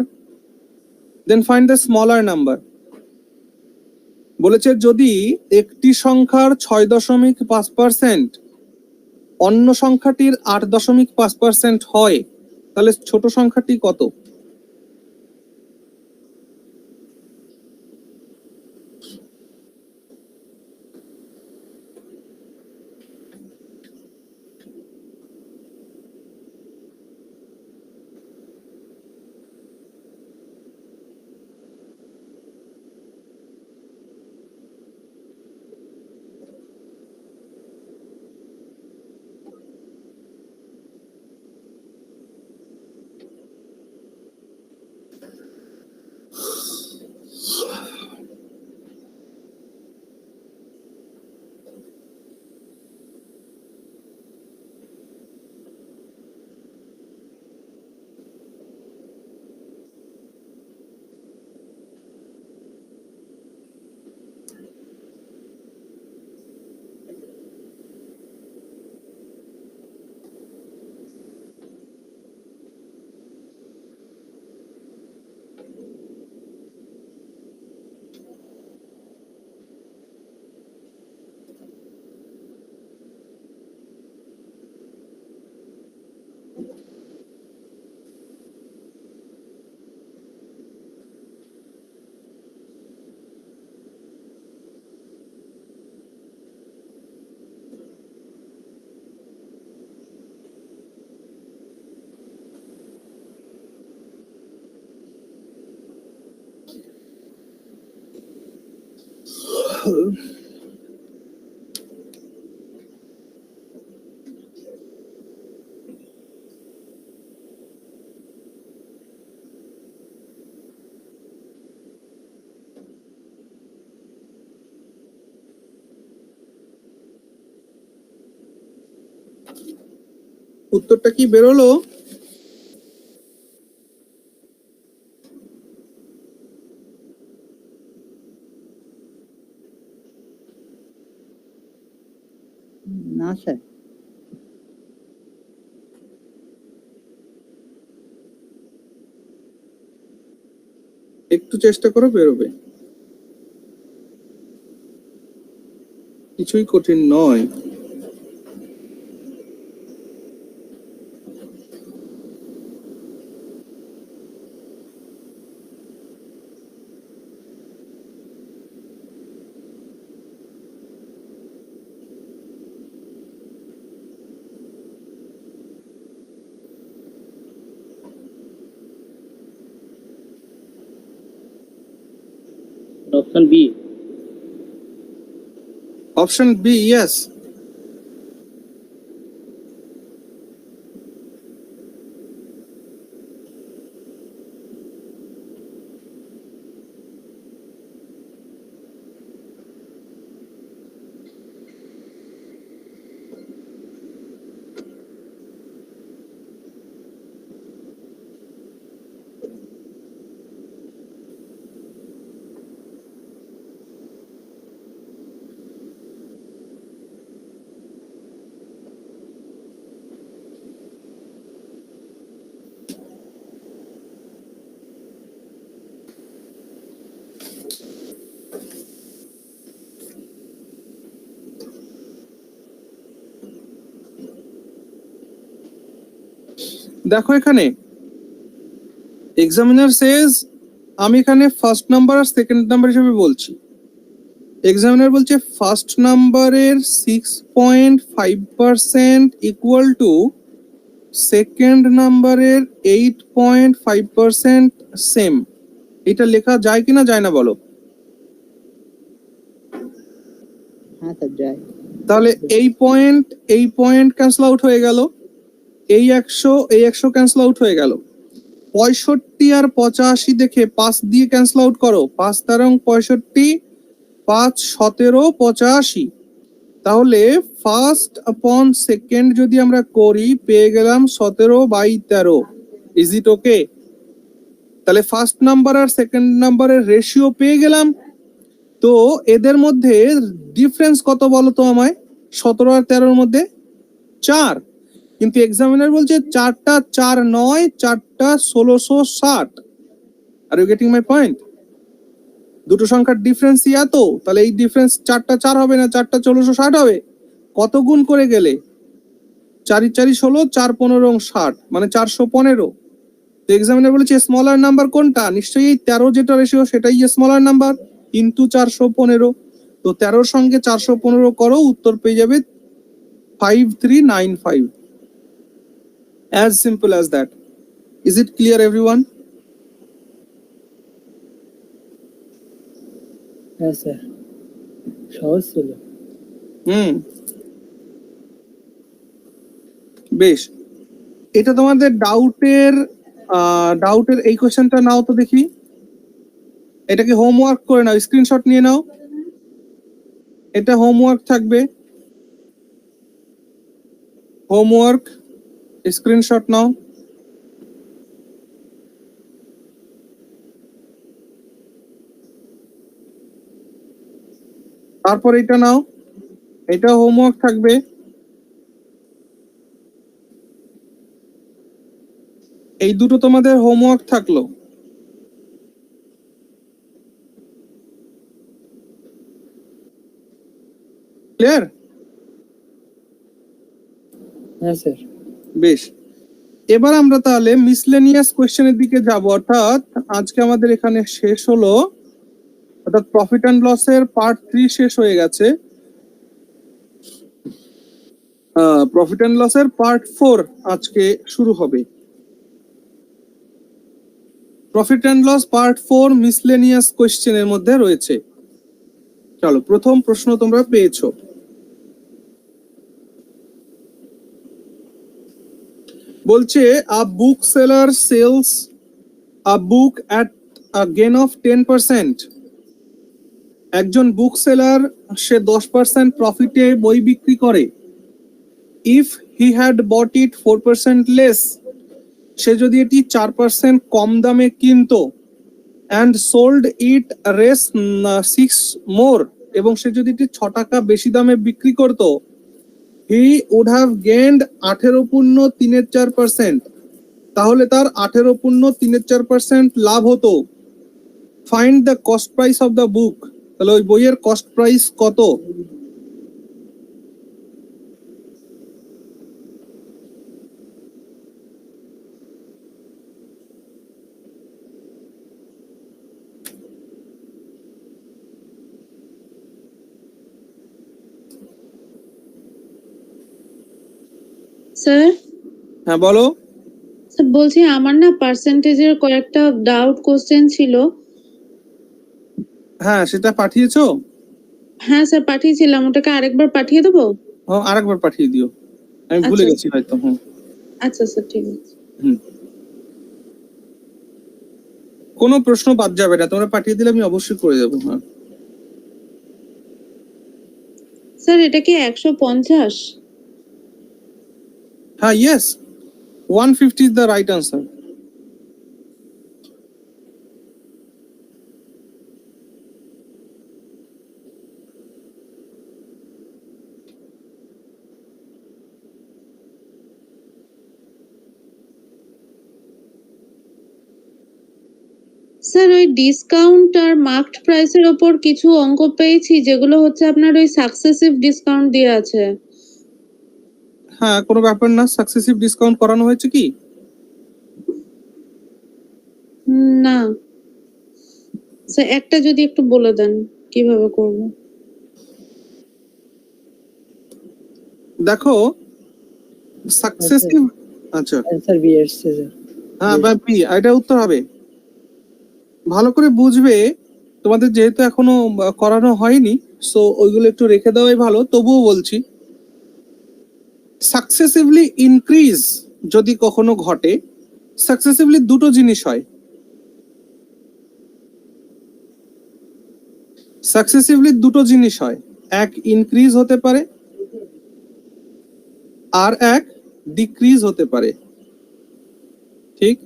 then find the smaller number. বলেছে যদি একটি সংখ্যার 6.5% অন্য সংখ্যাটির 8.5% হয়, তাহলে ছোট সংখ্যাটি কত? উত্তরটা কি বেরোলো? না স্যার। একটু চেষ্টা করো, বেরোবে। কিছুই কঠিন নয়। Option B. Option B, yes. দেখো এখানে এক্সামিনার সেজ, আমি এখানে ফার্স্ট নাম্বার আর সেকেন্ড নাম্বার হিসেবে বলছি। এক্সামিনার বলছে ফার্স্ট নাম্বারের 6.5% ইকুয়াল টু সেকেন্ড নাম্বারের 8.5% সেম। এটা লেখা যায় কিনা যায় না বলো? হ্যাঁ স্যার, যায়। তাহলে এই পয়েন্ট ক্যান্সেল আউট হয়ে গেল, এই 100 ক্যান্সেল আউট হয়ে গেল। 65 আর 85 দেখে 5 দিয়ে ক্যান্সেল আউট করো। 5 তেরং 65, 5 17 85। তাহলে ফার্স্ট আপন সেকেন্ড যদি আমরা করি, পেয়ে গেলাম 17/13। ইজ ইট ওকে? তাহলে ফার্স্ট নাম্বার আর সেকেন্ড নাম্বারের রেশিও পেয়ে গেলাম। তো এদের মধ্যে ডিফারেন্স কত বলো তো আমায়? 17 আর 13-র মধ্যে 4। কিন্তু এক্সামিনার বলছে 4টা 4 নয়, 4টা 1660। Are you getting my point? দুটো সংখ্যার ডিফারেন্স এত, তাহলে এই ডিফারেন্স 4টা 4 হবে না, 4টা 1660 হবে। কত গুণ করে গেলে? 4 4 16, 4 15 60, মানে 415। তো এক্সামিনার বলেছে স্মলার নাম্বার কোনটা? নিশ্চয়ই এই 13 যেটা রেশিও সেটাই স্মলার নাম্বার, কিন্তু 415। তো 13-র সঙ্গে 415 করো, উত্তর পেয়ে যাবে 5395। As simple as that. Is it clear everyone? হ্যাঁ স্যার, সহজ ছিল। বেশ, এটা তোমাদের ডাউটের এই কোশ্চেনটা নাও তো দেখি। এটাকে হোমওয়ার্ক করে নাও, স্ক্রিনশট নিয়ে নাও। এটা হোমওয়ার্ক থাকবে, হোমওয়ার্ক, স্ক্রিনশট নাও। তারপর এটা নাও, এটা হোমওয়ার্ক থাকবে। এই দুটো তোমাদের হোমওয়ার্ক থাকলো। ক্লিয়ার? হ্যাঁ স্যার। বেশ, এবার আমরা তাহলে মিসলেনিয়াস কোশ্চেনের দিকে যাব। অর্থাৎ আজকে আমাদের এখানে শেষ হলো, অর্থাৎ প্রফিট অ্যান্ড লসের পার্ট 3 শেষ হয়ে গেছে। প্রফিট অ্যান্ড লসের পার্ট 4 আজকে শুরু হবে। Profit and loss part 4 miscellaneous কোশ্চেনের মধ্যে রয়েছে। চলো প্রথম প্রশ্ন তোমরা পেয়েছো। বলছে a book seller sells a book at a gain of 10%। একজন বুক সেলার সে 10% প্রফিটে বই বিক্রি করে। If he had bought it 4% less, সে যদি এটি 4% কম দামে কিনতো, অ্যান্ড সোল্ড ইট রেস 6 মোর, এবং সে যদি এটি 6 টাকা বেশি দামে বিক্রি করতো, হি উড হ্যাভ গেইনড 18.3%। তাহলে তার 18.3% লাভ হতো। Find the cost price of the book. তাহলে ওই বইয়ের কস্ট প্রাইস কত? স্যার হ্যাঁ বলো। স্যার বলছি আমার না পার্সেন্টেজের কয়েকটা ডাউট কোশ্চেন ছিল। হ্যাঁ সেটা পাঠিয়েছো? হ্যাঁ স্যার পাঠিয়েছিলাম, ওটাকে আরেকবার পাঠিয়ে দেবো? ও আরেকবার পাঠিয়ে দিও, আমি ভুলে আচ্ছা গেছি হয়তো। হুম আচ্ছা স্যার ঠিক আছে। হুম কোনো প্রশ্ন বাদ যাবে না, তোমরা পাঠিয়ে দিলে আমি অবশ্যই করে দেবো। হ্যাঁ স্যার এটা কি 150? হ্যাঁ yes, 150 is the right answer. Sir ওই ডিসকাউন্ট আর মার্কড প্রাইসের ওপর কিছু অঙ্ক পেয়েছি, যেগুলো হচ্ছে আপনার ওই সাকসেসিভ ডিসকাউন্ট দিয়ে আছে। হ্যাঁ কোনো ব্যাপার না, সাকসেসিভ ডিসকাউন্ট করানো হয়েছে কি? না স্যার, একটা যদি একটু বলে দেন কিভাবে করব। দেখো সাকসেসিভ, আচ্ছা অ্যান্সার বি এসছে স্যার। হ্যাঁ বি, এটা উত্তর হবে। ভালো করে বুঝবে, তোমাদের যেহেতু এখনো করানো হয়নি, সো ওইগুলো একটু রেখে দেওয়াই ভালো। তবুও বলছি, সাকসেসিভলি ইনক্রিজ যদি কখনো ঘটে, সাকসেসিভলি দুটো জিনিস হয়। সাকসেসিভলি দুটো জিনিস হয়, এক ইনক্রিজ হতে পারে আর এক ডিক্রিজ হতে পারে। ঠিক,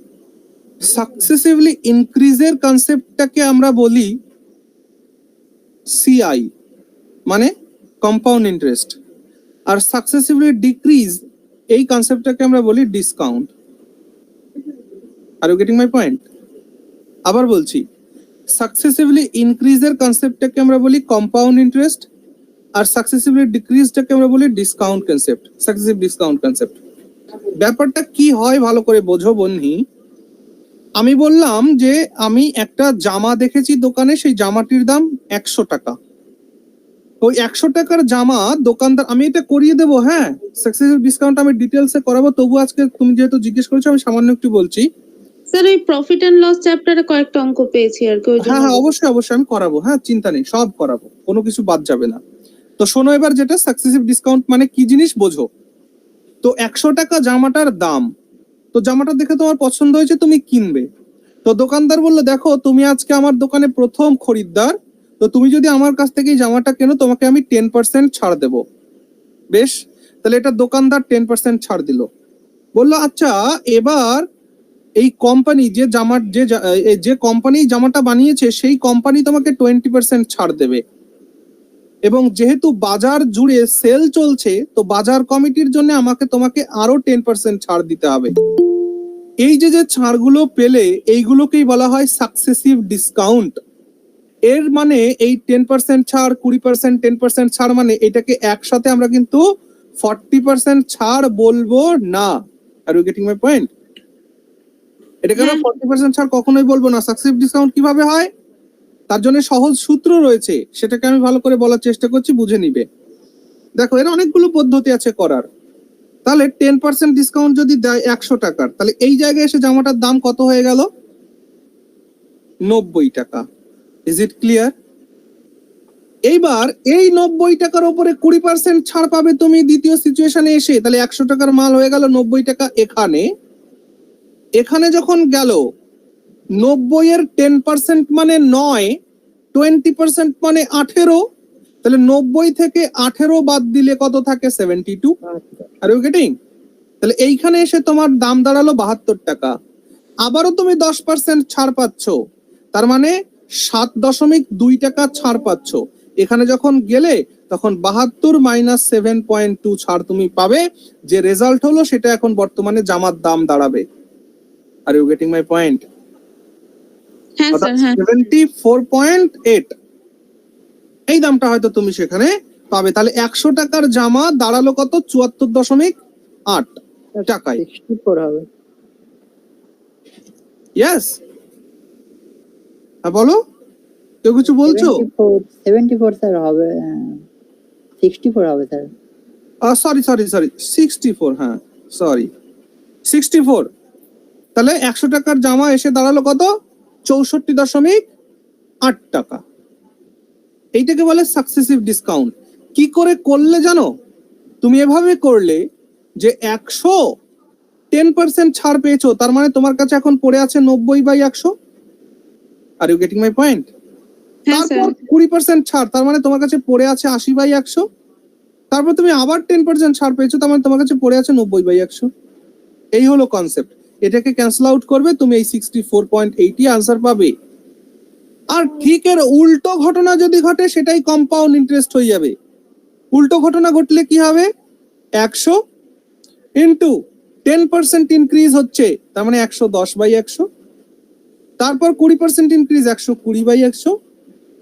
সাকসেসিভলি ইনক্রিজের কনসেপ্টটাকে আমরা বলি সিআই, মানে কম্পাউন্ড ইন্টারেস্ট। আর সাকসেসিভলি ডিক্রিজ এই কনসেপ্টটাকে আমরা বলি discount. Are you getting my point? আবার বলছি, সাকসেসিভলি ইনক্রিজের কনসেপ্টটাকে আমরা বলি কম্পাউন্ড ইন্টারেস্ট, আর সাকসেসিভলি ডিক্রিজটাকে আমরা বলি discount concept, successive discount concept. ব্যাপারটা কি হয় ভালো করে বোঝো বন্ধু। আমি বললাম যে আমি একটা জামা দেখেছি দোকানে, সেই জামাটির দাম 100 টাকা। ওই 100 টাকার জামা দোকানদার, আমি এটা করিয়ে দেবো, হ্যাঁ সাকসেসিভ ডিসকাউন্ট আমি ডিটেলসে করাবো। তবু আজকে তুমি যেহেতু জিজ্ঞেস করেছো, আমি সামান্য একটু বলছি। স্যার ওই প্রফিট এন্ড লস চ্যাপ্টারে কয়েকটা অঙ্ক পেয়েছি আর কি, ওই হ্যাঁ জন্য। হ্যাঁ অবশ্যই অবশ্যই আমি করাবো, হ্যাঁ চিন্তা নেই, সব করাবো, কোনো কিছু বাদ যাবে না। তো শোনো এবার, যেটা সাকসেসিভ ডিসকাউন্ট মানে কি জিনিস বোঝো। তো 100 টাকা জামাটার দাম, তো জামাটা দেখে তোমার পছন্দ হয়েছে, তুমি কিনবে। তো দোকানদার বললো, দেখো তুমি আজকে আমার দোকানে প্রথম খরিদ্দার, তো তুমি যদি আমার কাছ থেকে এই জামাটা কেনো, তোমাকে আমি 10% ছাড় দেবো। বেশ, তাহলে এটা দোকানদার 10% ছাড় দিল। বললো আচ্ছা, এবার এই কোম্পানি যে জামার যে কোম্পানি জামাটা বানিয়েছে, সেই কোম্পানি তোমাকে 20% ছাড় দেবে। এবং যেহেতু বাজার জুড়ে সেল চলছে, তো বাজার কমিটির জন্য তোমাকে আরো 10% ছাড় দিতে হবে। এই যে যে ছাড়গুলো পেলে, এইগুলোকেই বলা হয় সাকসেসিভ ডিসকাউন্ট। এর মানে এই 10% ছাড়, 20%, 10% ছাড়, মানে এটাকে একসাথে আমরা কিন্তু 40% ছাড় বলবো না। Are you getting my point? এটাকে আমরা 40% ছাড় কখনোই বলবো না। সাকসেসিভ ডিসকাউন্ট কিভাবে হয়, তার জন্য সহজ সূত্র রয়েছে, সেটাকে আমি ভালো করে বলার চেষ্টা করছি, বুঝে নিবে। দেখো, এর অনেকগুলো পদ্ধতি আছে করার। তাহলে 10% ডিসকাউন্ট যদি দেয় 100 টাকার, তাহলে এই জায়গায় এসে জামাটার দাম কত হয়ে গেল? 90 টাকা। Is it clear? এইবার এই 90 টাকার উপরে 20% ছাড় পাবে তুমি দ্বিতীয় সিচুয়েশনে এসে, তাহলে 100 টাকার মাল হয়ে গেল 90 টাকা। এখানে এখানে যখন গেল 90 এর 10% মানে 9, 20% মানে 18, তাহলে 90 থেকে 18 বাদ দিলে কত থাকে? 72। Are you getting? তাহলে এইখানে এসে তোমার দাম দাঁড়ালো 72 টাকা। আবারও তুমি 10% ছাড় পাচ্ছ, তার মানে 7.2 টাকা ছাড় পাচ্ছ। এখানে যখন গেলে তখন 72 মাইনাস 7.2 ছাড় তুমি পাবে, যে রেজাল্ট হলো সেটা এখন বর্তমানে জামার দাম দাঁড়াবে। Are you getting my point? হ্যাঁ স্যার, হ্যাঁ 74.8 এই দামটা হয়তো তুমি সেখানে পাবে। তাহলে 100 টাকার জামা দাঁড়ালো কত? 74.8 টাকায়। 64 হবে। ইয়েস, বলো, কেউ কিছু বলছো? 74 স্যার হবে, 64 হবে স্যার। সরি 64, হ্যাঁ সরি 64। তাহলে 100 টাকার জামা এসে দাঁড়ালো কত? 64.8 টাকা। এইটাকে বলে সাকসেসিভ ডিসকাউন্ট। কি করে করলে জানো? তুমি এভাবে করলে যে 10% ছাড় পেয়েছো, তার মানে তোমার কাছে এখন পড়ে আছে 90/100। Are you getting my point? হ্যাঁ স্যার, তারপর 20% ছাড়, তার মানে তোমার কাছে পড়ে আছে 80/100। তারপর তুমি আবার 10% ছাড় পেয়েছো, তার মানে তোমার কাছে পড়ে আছে 90/100। এই হলো কনসেপ্ট। এটাকে ক্যান্সেল আউট করবে, তুমি এই 64.80 আনসার পাবে। আর ঠিক এর উল্টো ঘটনা যদি ঘটে, সেটাই কম্পাউন্ড ইন্টারেস্ট হয়ে যাবে। উল্টো ঘটনা ঘটলে কি হবে? 100 ইন্টু 10% ইনক্রিজ হচ্ছে, তার মানে 110/100। তারপর 20% ইনক্রিজ 120/100।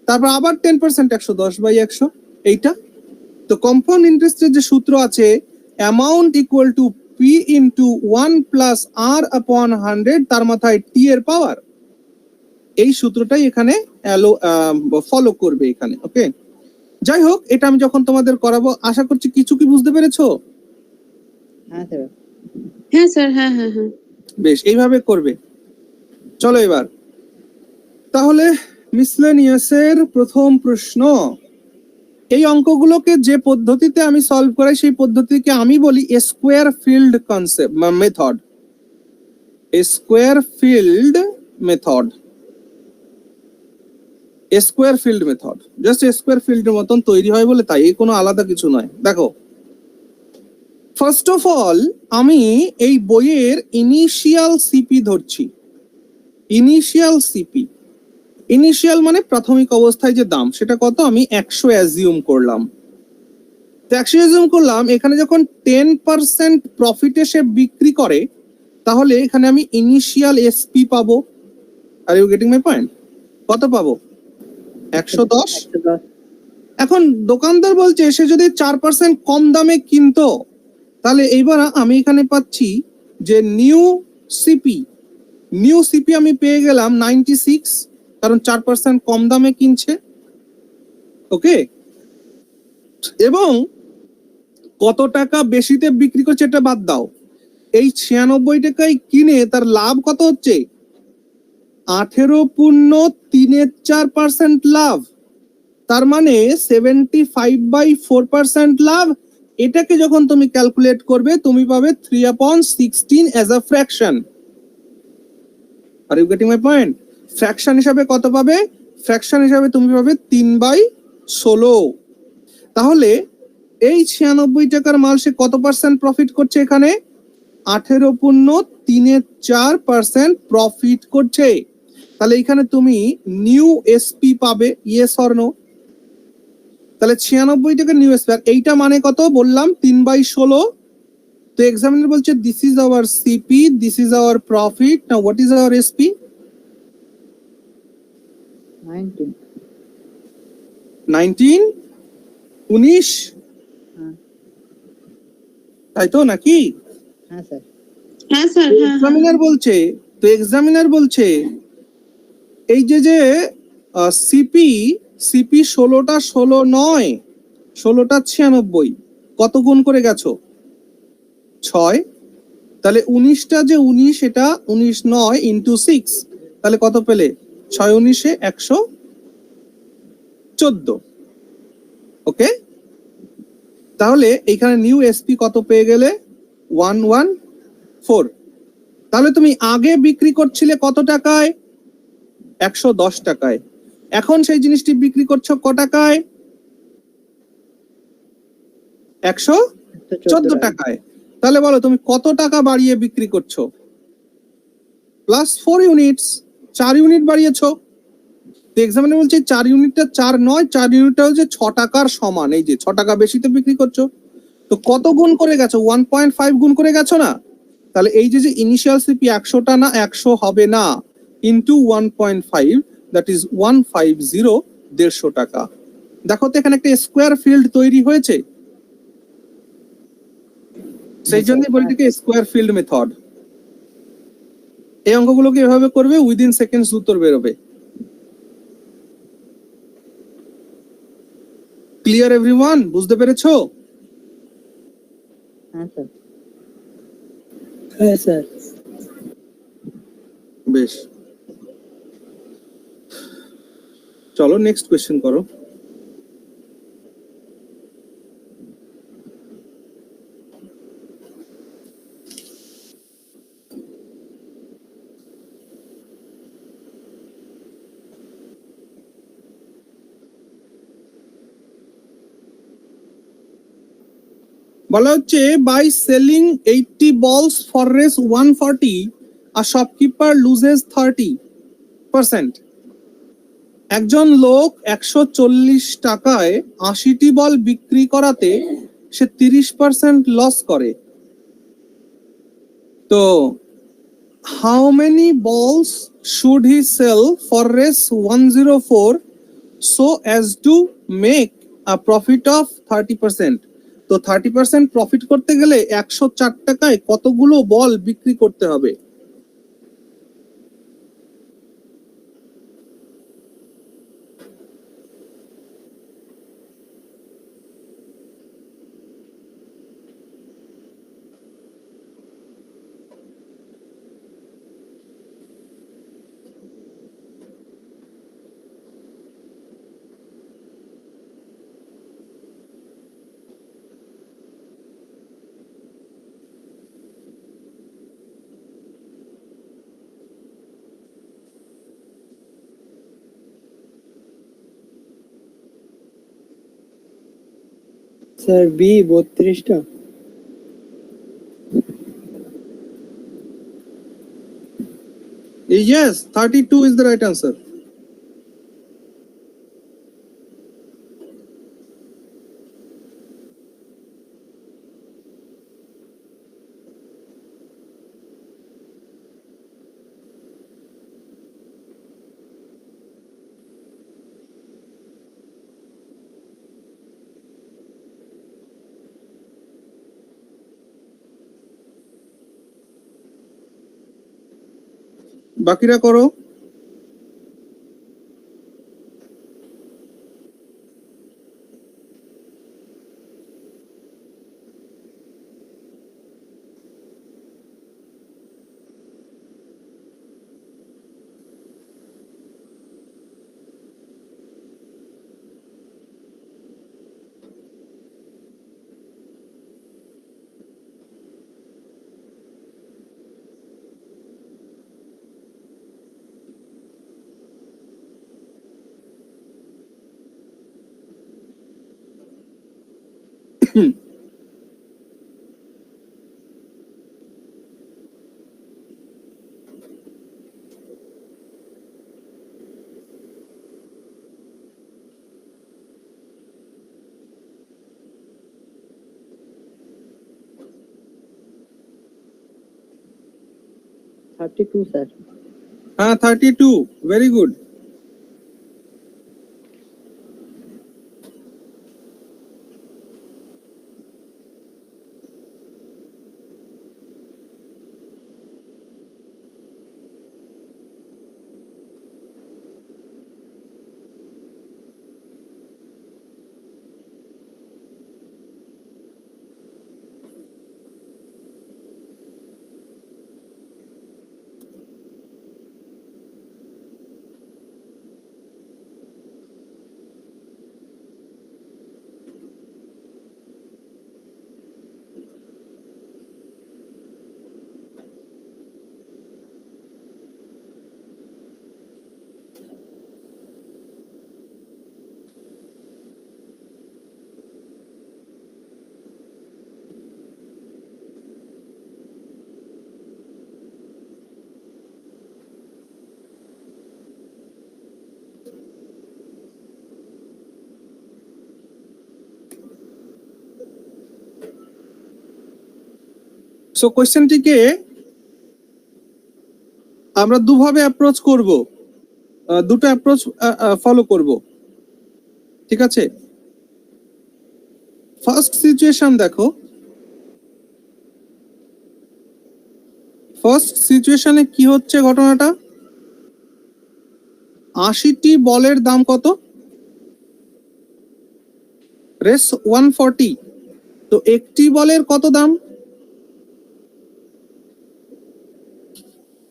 তারপর আবার 10% 110/100। এইটা তো কম্পাউন্ড ইন্টারেস্টের যে সূত্র আছে, amount equal to P into 1 plus R upon 100, তার মাথায় টি এর পাওয়ার। এই সূত্রটাই এখানে ফলো করবে এখানে। ওকে, যাই হোক, এটা আমি যখন তোমাদের করাবো আশা করছি কিছু কি বুঝতে পেরেছো? হ্যাঁ স্যার। হ্যাঁ স্যার, হ্যাঁ হ্যাঁ হ্যাঁ। বেশ, এইভাবে করবে। চলো এবার তাহলে মিসলেনিয়াসের প্রথম প্রশ্ন। এই অঙ্কগুলোকে যে পদ্ধতিতে আমি সলভ করাই, সেই পদ্ধতিকে আমি বলি স্কোয়ার ফিল্ড কনসেপ্ট বা method. Square field method, square field method just square ফিল্ডের মতন তৈরি হয় বলে তাই, এই কোনো আলাদা কিছু নয়। দেখো, ফার্স্ট অফ অল আমি এই বইয়ের ইনিশিয়াল সিপি ধরছি। ইনিশিয়াল সিপি, ইনিশিয়াল মানে প্রাথমিক অবস্থায় যে দাম, সেটা কত? আমি 100 অ্যাজিউম করলাম। 100 অ্যাজিউম করলাম। এখানে যখন 10% প্রফিটে সে বিক্রি করে, তাহলে এখানে আমি ইনিশিয়াল এসপি পাবো। Are you getting my point? কত পাবো? 110। এখন দোকানদার বলছে সে যদি 4% কম দামে কিনতো, তাহলে এইবার আমি এখানে পাচ্ছি যে নিউ সিপি আমি পেয়ে গেলাম 96, কারণ 4% কম দামে কিনছে। ওকে, এবং কত টাকা বেশিতে বিক্রি করছে এটা বাদ দাও, এই 96 টাকায় কিনে তার লাভ কত হচ্ছে? 18.4% লাভ, তার মানে 75/4% লাভ। এটাকে যখন তুমি ক্যালকুলেট করবে, তুমি পাবে 3/16 as a fraction. Are you getting my point? Fraction হিসাবে কত পাবে? ফ্র্যাকশন হিসাবে তুমি পাবে 3/16। তাহলে এই 96 টাকার মাল সে কত পার্সেন্ট প্রফিট করছে? এখানে 18.34% প্রফিট করছে। তাহলে এখানে তুমি নিউ এসপি পাবে, ইয়েস অর নো? তাহলে 96 টাকা নিউ এসপি। আর এইটা মানে কত বললাম? 3/16। তো এক্সামিনার বলছে this is our CP, this is our profit. Now what is our SP? 19 তাই তো নাকি? হ্যাঁ স্যার। হ্যাঁ স্যার, হ্যাঁ হ্যাঁ। এক্সামিনার বলছে, তো এক্সামিনার বলছে এই যে সিপি 16টা 16 নয়, 16টা 96, কত গুণ করে গেছো? 6। তাহলে 19টা যে 19, এটা 19 নয় ইন্টু 6, তাহলে কত পেলে? 6 19 114। ওকে, তাহলে এখানে নিউ এসপি কত পেয়ে গেলে 114। তাহলে তুমি আগে বিক্রি করছিলে কত টাকায়? 110 টাকায়। এখন সেই জিনিসটি বিক্রি করছো ক টাকায়? 114 টাকায়। তাহলে বলো তুমি কত টাকা বাড়িয়ে বিক্রি করছো? প্লাস 4 ইউনিটস, 4 ইউনিট বাড়িয়েছো। তো এক্সামিনে বলছে 4 ইউনিটটা 4 নয়, 4 ইউনিটটা হচ্ছে 6 টাকার সমান। এই যে 6 টাকা বেশিতে বিক্রি করছো, তো কত গুণ করে গেছো? 1.5 গুণ করে গেছো না? তাহলে এই যে ইনিশিয়াল সিপি 100টা না, 100 হবে না, ইন্টু 1.5, দ্যাট ইজ 150, 150 টাকা। দেখো তো এখানে একটা স্কোয়ার ফিল্ড তৈরি হয়েছে, সেই জন্যই বলি এটাকে স্কোয়ার ফিল্ড মেথড। এই অঙ্কগুলোকে এভাবে করবে, উইদিন সেকেন্ডস উত্তর বেরোবে। Clear everyone? বুঝতে পেরেছো? হ্যাঁ স্যার। হ্যাঁ স্যার। বেশ, চলো নেক্সট কোয়েশ্চেন করো। বলা হচ্ছে by selling 80 balls for race 140, a shopkeeper loses 30%. একজন লোক 140 টাকায় 80টি বল বিক্রি করাতে সে 30% লস করে। তো how many balls should he sell for রেস 104 so as to make a profit of 30%? তো 30% প্রফিট করতে গেলে 104 টাকায় কতগুলো বল বিক্রি করতে হবে? স্যার বি 32টা। Yes, 32 is the right answer. বাকিরা করো। স্যার। হ্যাঁ 32, ভেরি গুড। সো কোয়েশ্চেনটিকে আমরা দুভাবে অ্যাপ্রোচ করব, দুটো অ্যাপ্রোচ ফলো করব, ঠিক আছে? ফার্স্ট সিচুয়েশন দেখো, ফার্স্ট সিচুয়েশনে কি হচ্ছে ঘটনাটা, 80টি বলের দাম কত? রেস 140। তো একটি বলের কত দাম?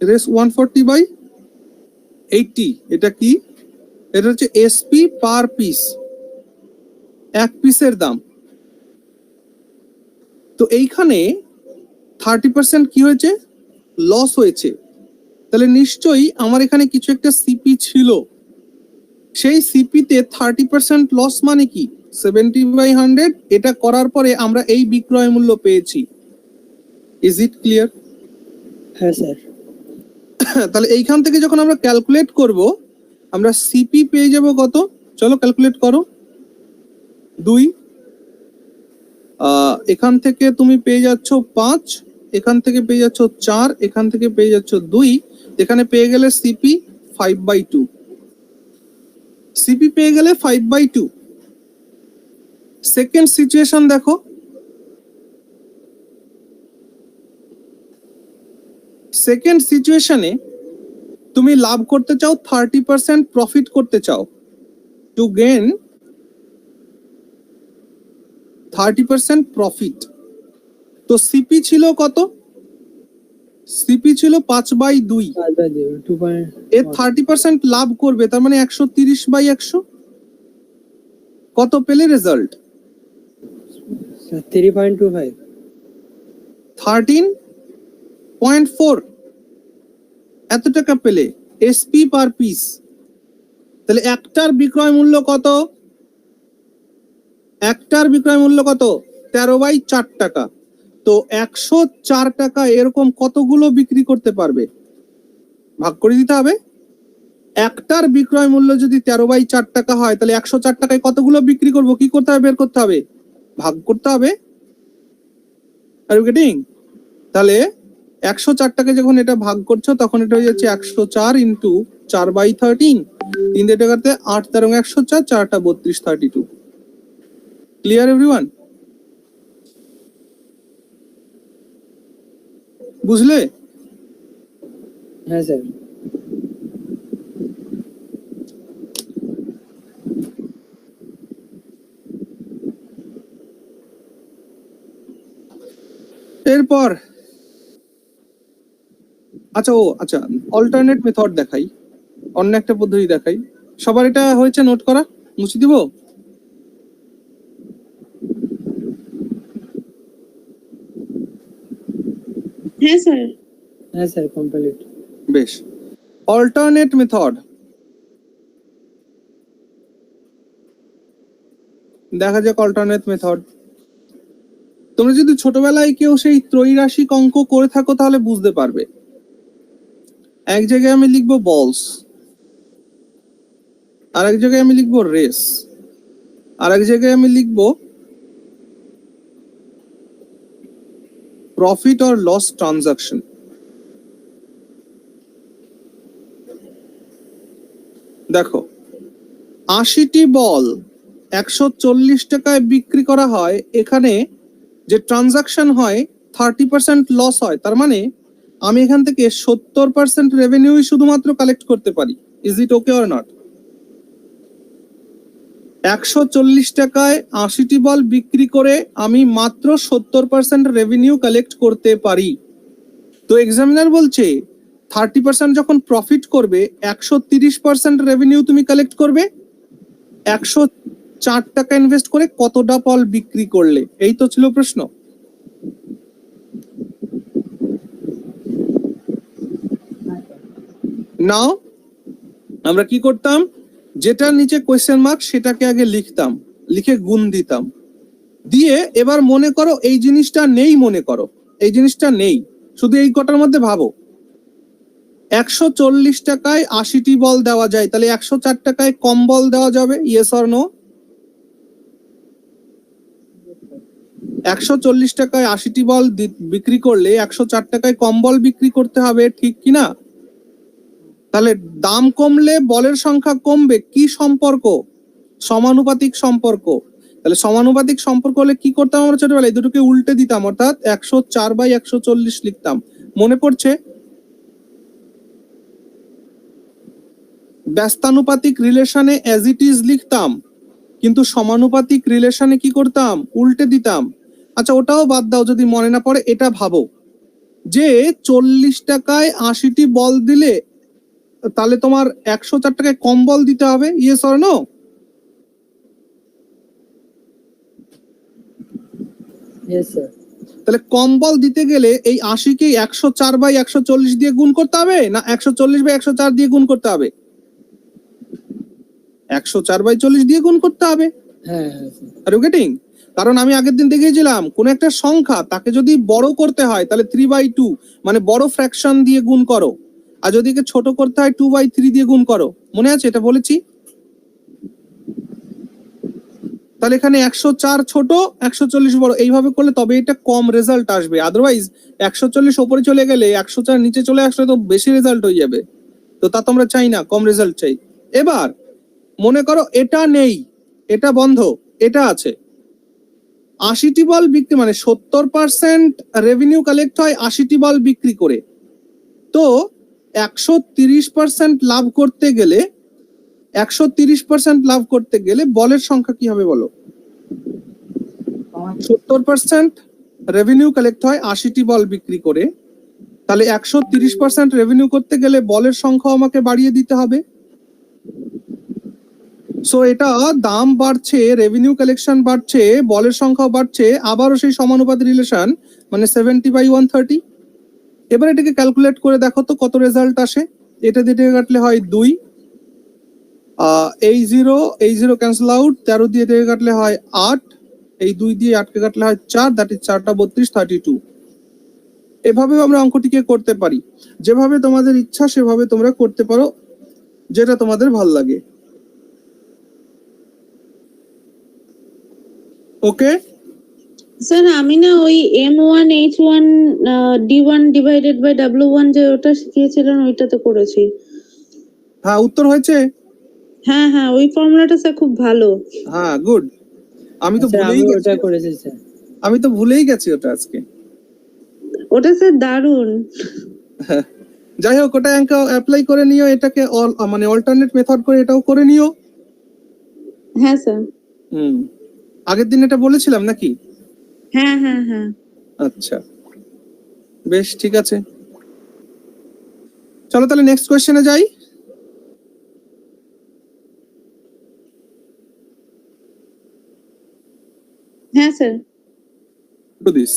রেস 140 বাই 80। এটা কি? এটা হচ্ছে এসপি পার পিস, এক পিসের দাম। তো এইখানে 30% কি হয়েছে? লস হয়েছে। তাহলে নিশ্চয়ই আমার এখানে কিছু একটা সিপি ছিল, সেই সিপিতে 30% লস মানে কি? 70/100। এটা করার পরে আমরা এই বিক্রয় মূল্য পেয়েছি। Is it clear? হ্যাঁ স্যার। তাহলে এইখান থেকে যখন আমরা ক্যালকুলেট করব, আমরা সিপি পেয়ে যাব কত? চলো ক্যালকুলেট করো। 2, এখান থেকে তুমি পেয়ে যাচ্ছ 5, এখান থেকে পেয়ে যাচ্ছ 4, এখান থেকে পেয়ে যাচ্ছ 2, এখানে পেয়ে গেলে সিপি 5/2। সিপি পেয়ে গেলে 5/2। সেকেন্ড সিচুয়েশন দেখো, সেকেন্ড সিচুয়েশনে তুমি লাভ করতে চাও, 30% প্রফিট করতে চাও। Two gain 30% profit. তো সিপি ছিল কত? সিপি ছিল 5/2। এর 30% লাভ করবে, তার মানে 130/100। কত পেলে রেজাল্ট? 3.25। 13.4। এত টাকা পেলে এসপি পার পিস। তাহলে একটার বিক্রয় মূল্য কত? একটার বিক্রয় মূল্য কত? 13/4 টাকা। তো 104 টাকা এরকম কতগুলো বিক্রি করতে পারবে? ভাগ করে দিতে হবে। একটার বিক্রয় মূল্য যদি 13/4 টাকা হয়, তাহলে 104 টাকায় কতগুলো বিক্রি করব? কি করতে হবে? বের করতে হবে, ভাগ করতে হবে। Are you getting? তাহলে 104 টাকা যখন এটা ভাগ করছো, তখন এটা হয়ে যাচ্ছে 104 ইন্টু 4/13। 3 টাকাতে 8 13 104, 4টা 32, 32। Clear everyone? বুঝলে? হ্যাঁ স্যার। এরপর আচ্ছা অল্টারনেট মেথড দেখাই, অন্য একটা পদ্ধতি দেখাই। সবার এটা হয়েছে নোট করা? মুছে দিব? হ্যাঁ স্যার। হ্যাঁ স্যার, কমপ্লিট। বেশ। অল্টারনেট মেথড দেখা যাক। অল্টারনেট মেথড, তোমরা যদি ছোটবেলায় কেউ সেই ত্রৈরাশিক অঙ্ক করে থাকো তাহলে বুঝতে পারবে। এক জায়গায় আমি লিখবো বলস, আর এক জায়গায় আমি লিখবো রেস, আর এক জায়গায় আমি লিখবো প্রফিট অর লস ট্রানজাকশন। দেখো, 80টি বল 140 টাকায় বিক্রি করা হয়। এখানে যে ট্রানজাকশন হয় 30% লস হয়। তার মানে আমি এখান থেকে 70% রেভিনিউই শুধুমাত্র কালেক্ট করতে পারি। Is it okay or not? 140 টাকায় 80টি বল বিক্রি করে আমি মাত্র 70% রেভিনিউ কালেক্ট করতে পারি। তো এক্সামিনার বলছে 30% যখন প্রফিট করবে, 130% রেভিনিউ তুমি কালেক্ট করবে। 104 টাকা ইনভেস্ট করে কতটা বল বিক্রি করলে? এই তো ছিল প্রশ্ন। নাও আমরা কি করতাম, যেটার নিচে কোয়েশ্চেন মার্ক সেটাকে আগে লিখতাম, লিখে গুণ দিতাম। দিয়ে এবার মনে করো এই জিনিসটা নেই, মনে করো এই জিনিসটা নেই, শুধু এই কটার মধ্যে ভাবো 140 টাকায় 80টি বল দেওয়া যায়, তাহলে 104 টাকায় কম বল দেওয়া যাবে? Yes or no? 140 টাকায় 80টি বল বিক্রি করলে 104 টাকায় কম বল বিক্রি করতে হবে, ঠিক কিনা? তাহলে দাম কমলে বলের সংখ্যা কমবে, কি সম্পর্ক? সমানুপাতিক সম্পর্ক। তাহলে সমানুপাতিক সম্পর্ক হলে কি করতাম আমরা ছোটবেলায়? এই দুটোকে উল্টে দিতাম, অর্থাৎ 104/140 লিখতাম। মনে পড়ছে? ব্যস্তানুপাতিক রিলেশনে অ্যাজ ইট ইজ লিখতাম, কিন্তু সমানুপাতিক রিলেশনে কি করতাম? উল্টে দিতাম। আচ্ছা ওটাও বাদ দাও, যদি মনে না পড়ে এটা ভাবো যে 40 টাকায় 80টি বল দিলে তাহলে তোমার 104 টাকায় কম বল দিতে হবে, yes or no? Yes sir. তাহলে কম বল দিতে গেলে এই 80কে 104/140 দিয়ে গুণ করতে হবে, না 140/104 দিয়ে গুণ করতে হবে? 104/40 দিয়ে গুণ করতে হবে। হ্যাঁ হ্যাঁ স্যার। R you getting? কারণ আমি আগের দিন দেখিয়েছিলাম কোন একটা সংখ্যা তাকে যদি বড় করতে হয় তাহলে 3/2 মানে বড় ফ্র্যাকশন দিয়ে গুণ করো, আর যদি একে ছোট করতে হয় 2/3 দিয়ে গুণ করো। মনে আছে এটা বলেছি? তাহলে এখানে 104 ছোট, 140 বড়, এইভাবে করলে তবে এটা কম রেজাল্ট আসবে। আদারওয়াইজ 140 ওপরে চলে গেলে 104 নিচে চলে আসলে তো বেশি রেজাল্ট হয়ে যাবে, তো তা তো আমরা চাই না, কম রেজাল্ট চাই। এবার মনে করো এটা নেই, এটা বন্ধ, এটা আছে। 80টি বল বিক্রি মানে 70% রেভিনিউ কালেক্ট হয় 80টি বল বিক্রি করে। তো 130% লাভ করতে গেলে 130% লাভ করতে গেলে বলের সংখ্যা কি হবে বলো? 70% রেভিনিউ কালেক্ট হয় 80টি বল বিক্রি করে, তাহলে 130% রেভিনিউ করতে গেলে বলের সংখ্যা আমাকে বাড়িয়ে দিতে হবে। সো এটা দাম বাড়ছে, রেভিনিউ কালেকশন বাড়ছে, বলের সংখ্যা বাড়ছে, আবারও সেই সমানুপাতি রিলেশন, মানে 70/130। এবার এটাকে ক্যালকুলেট করে দেখো তো কত রেজাল্ট আসে। এটা দিয়ে কাটলে হয় 2, এই জিরো ক্যান্সেল আউট, 13 দিয়ে কাটলে হয় 8, এই 2 দিয়ে 8কে কাটলে হয় 4, দ্যাট ইজ 4টা 32, 32। এভাবেও আমরা অঙ্কটিকে করতে পারি, যেভাবে তোমাদের ইচ্ছা সেভাবে তোমরা করতে পারো, যেটা তোমাদের ভাল লাগে। ওকে স্যার আমি না ওই M1H1 D1 divided by W1 যে ওটা শিখিয়েছিলেন ওইটাতে করেছি। হ্যাঁ, উত্তর হয়েছে। হ্যাঁ হ্যাঁ ওই ফর্মুলাটা স্যার খুব ভালো। হ্যাঁ, গুড। আমি তো স্যার ভুলেই আমি গেছি, ওটা করেছি স্যার। আমি তো ভুলেই গেছি ওটা আজকে। ওটা স্যার দারুণ। যাই হোক, ওটা অ্যাপ্লাই করে নিও, এটাকে মানে অল্টারনেট মেথড করে এটাও করে নিও। হ্যাঁ স্যার। আগের দিন এটা বলেছিলাম নাকি? হ্যাঁ হ্যাঁ হ্যাঁ। আচ্ছা, বেশ ঠিক আছে। চলো তাহলে নেক্সট কোয়েশ্চেনে যাই। হ্যাঁ স্যার। Do this.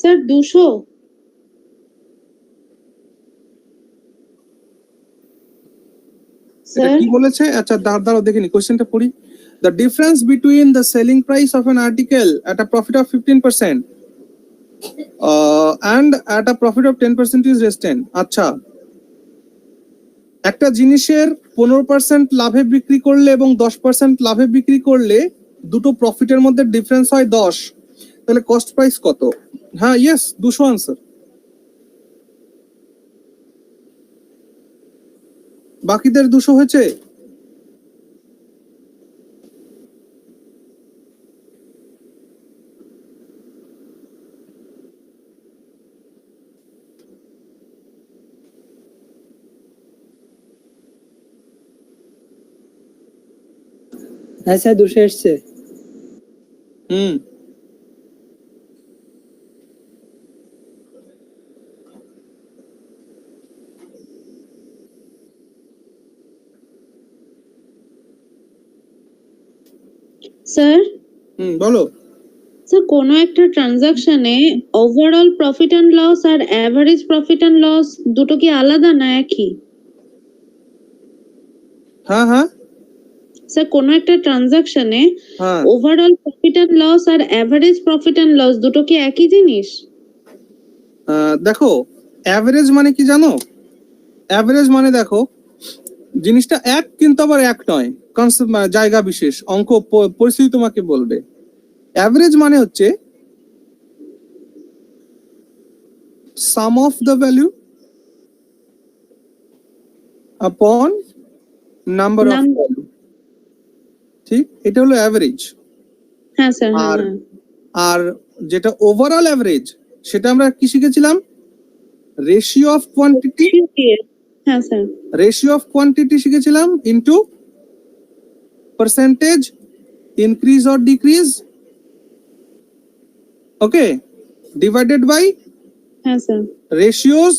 স্যার 200। এটা স্যার কি বলেছে? আচ্ছা দাঁড়াও দেখে নি, কোশ্চেনটা পড়ি। The difference between the selling price of an article at a profit of 15% and at a profit of 10% is less 10. আচ্ছা, একটা জিনিসের 15% লাভে বিক্রি করলে এবং 10% লাভে বিক্রি করলে দুটো প্রফিটের মধ্যে ডিফারেন্স হয় 10, তাহলে কস্ট প্রাইস কত? হ্যাঁ, ইয়েস, 200 আনসার। বাকিদের 200 হয়েছে? হ্যাঁ স্যার 200 এসছে। হুম, স্যার বলো। স্যার কোনো একটা ট্রানজাকশনে ওভারঅল প্রফিট অ্যান্ড লস আর অ্যাভারেজ প্রফিট অ্যান্ড লস দুটো কি আলাদা না একই? হ্যাঁ হ্যাঁ স্যার কোনো একটা ট্রানজাকশনে হ্যাঁ, ওভারঅল প্রফিট অ্যান্ড লস আর অ্যাভারেজ প্রফিট অ্যান্ড লস দুটো কি একই জিনিস? দেখো অ্যাভারেজ মানে কি জানো? অ্যাভারেজ মানে দেখো জিনিসটা এক কিন্তু আবার এক নয়, কনসেপ্ট জায়গা বিশেষ, অঙ্ক পরিস্থিতি তোমাকে বলবে। অ্যাভারেজ মানে হচ্ছে সাম অফ দ্য ভ্যালু আপন নাম্বার অফ Number. ভ্যালু, ঠিক? এটা হলো অ্যাভারেজ। হ্যাঁ স্যার, হ্যাঁ আর হ্যাঁ। আর যেটা ওভারঅল অ্যাভারেজ, সেটা আমরা কি শিখেছিলাম? রেশিও অফ কোয়ান্টিটি, হ্যাঁ স্যার। রেশিও অফ কোয়ান্টিটি শিখেছিলাম into percentage increase or decrease, okay, divided by হ্যাঁ sir. Ratios,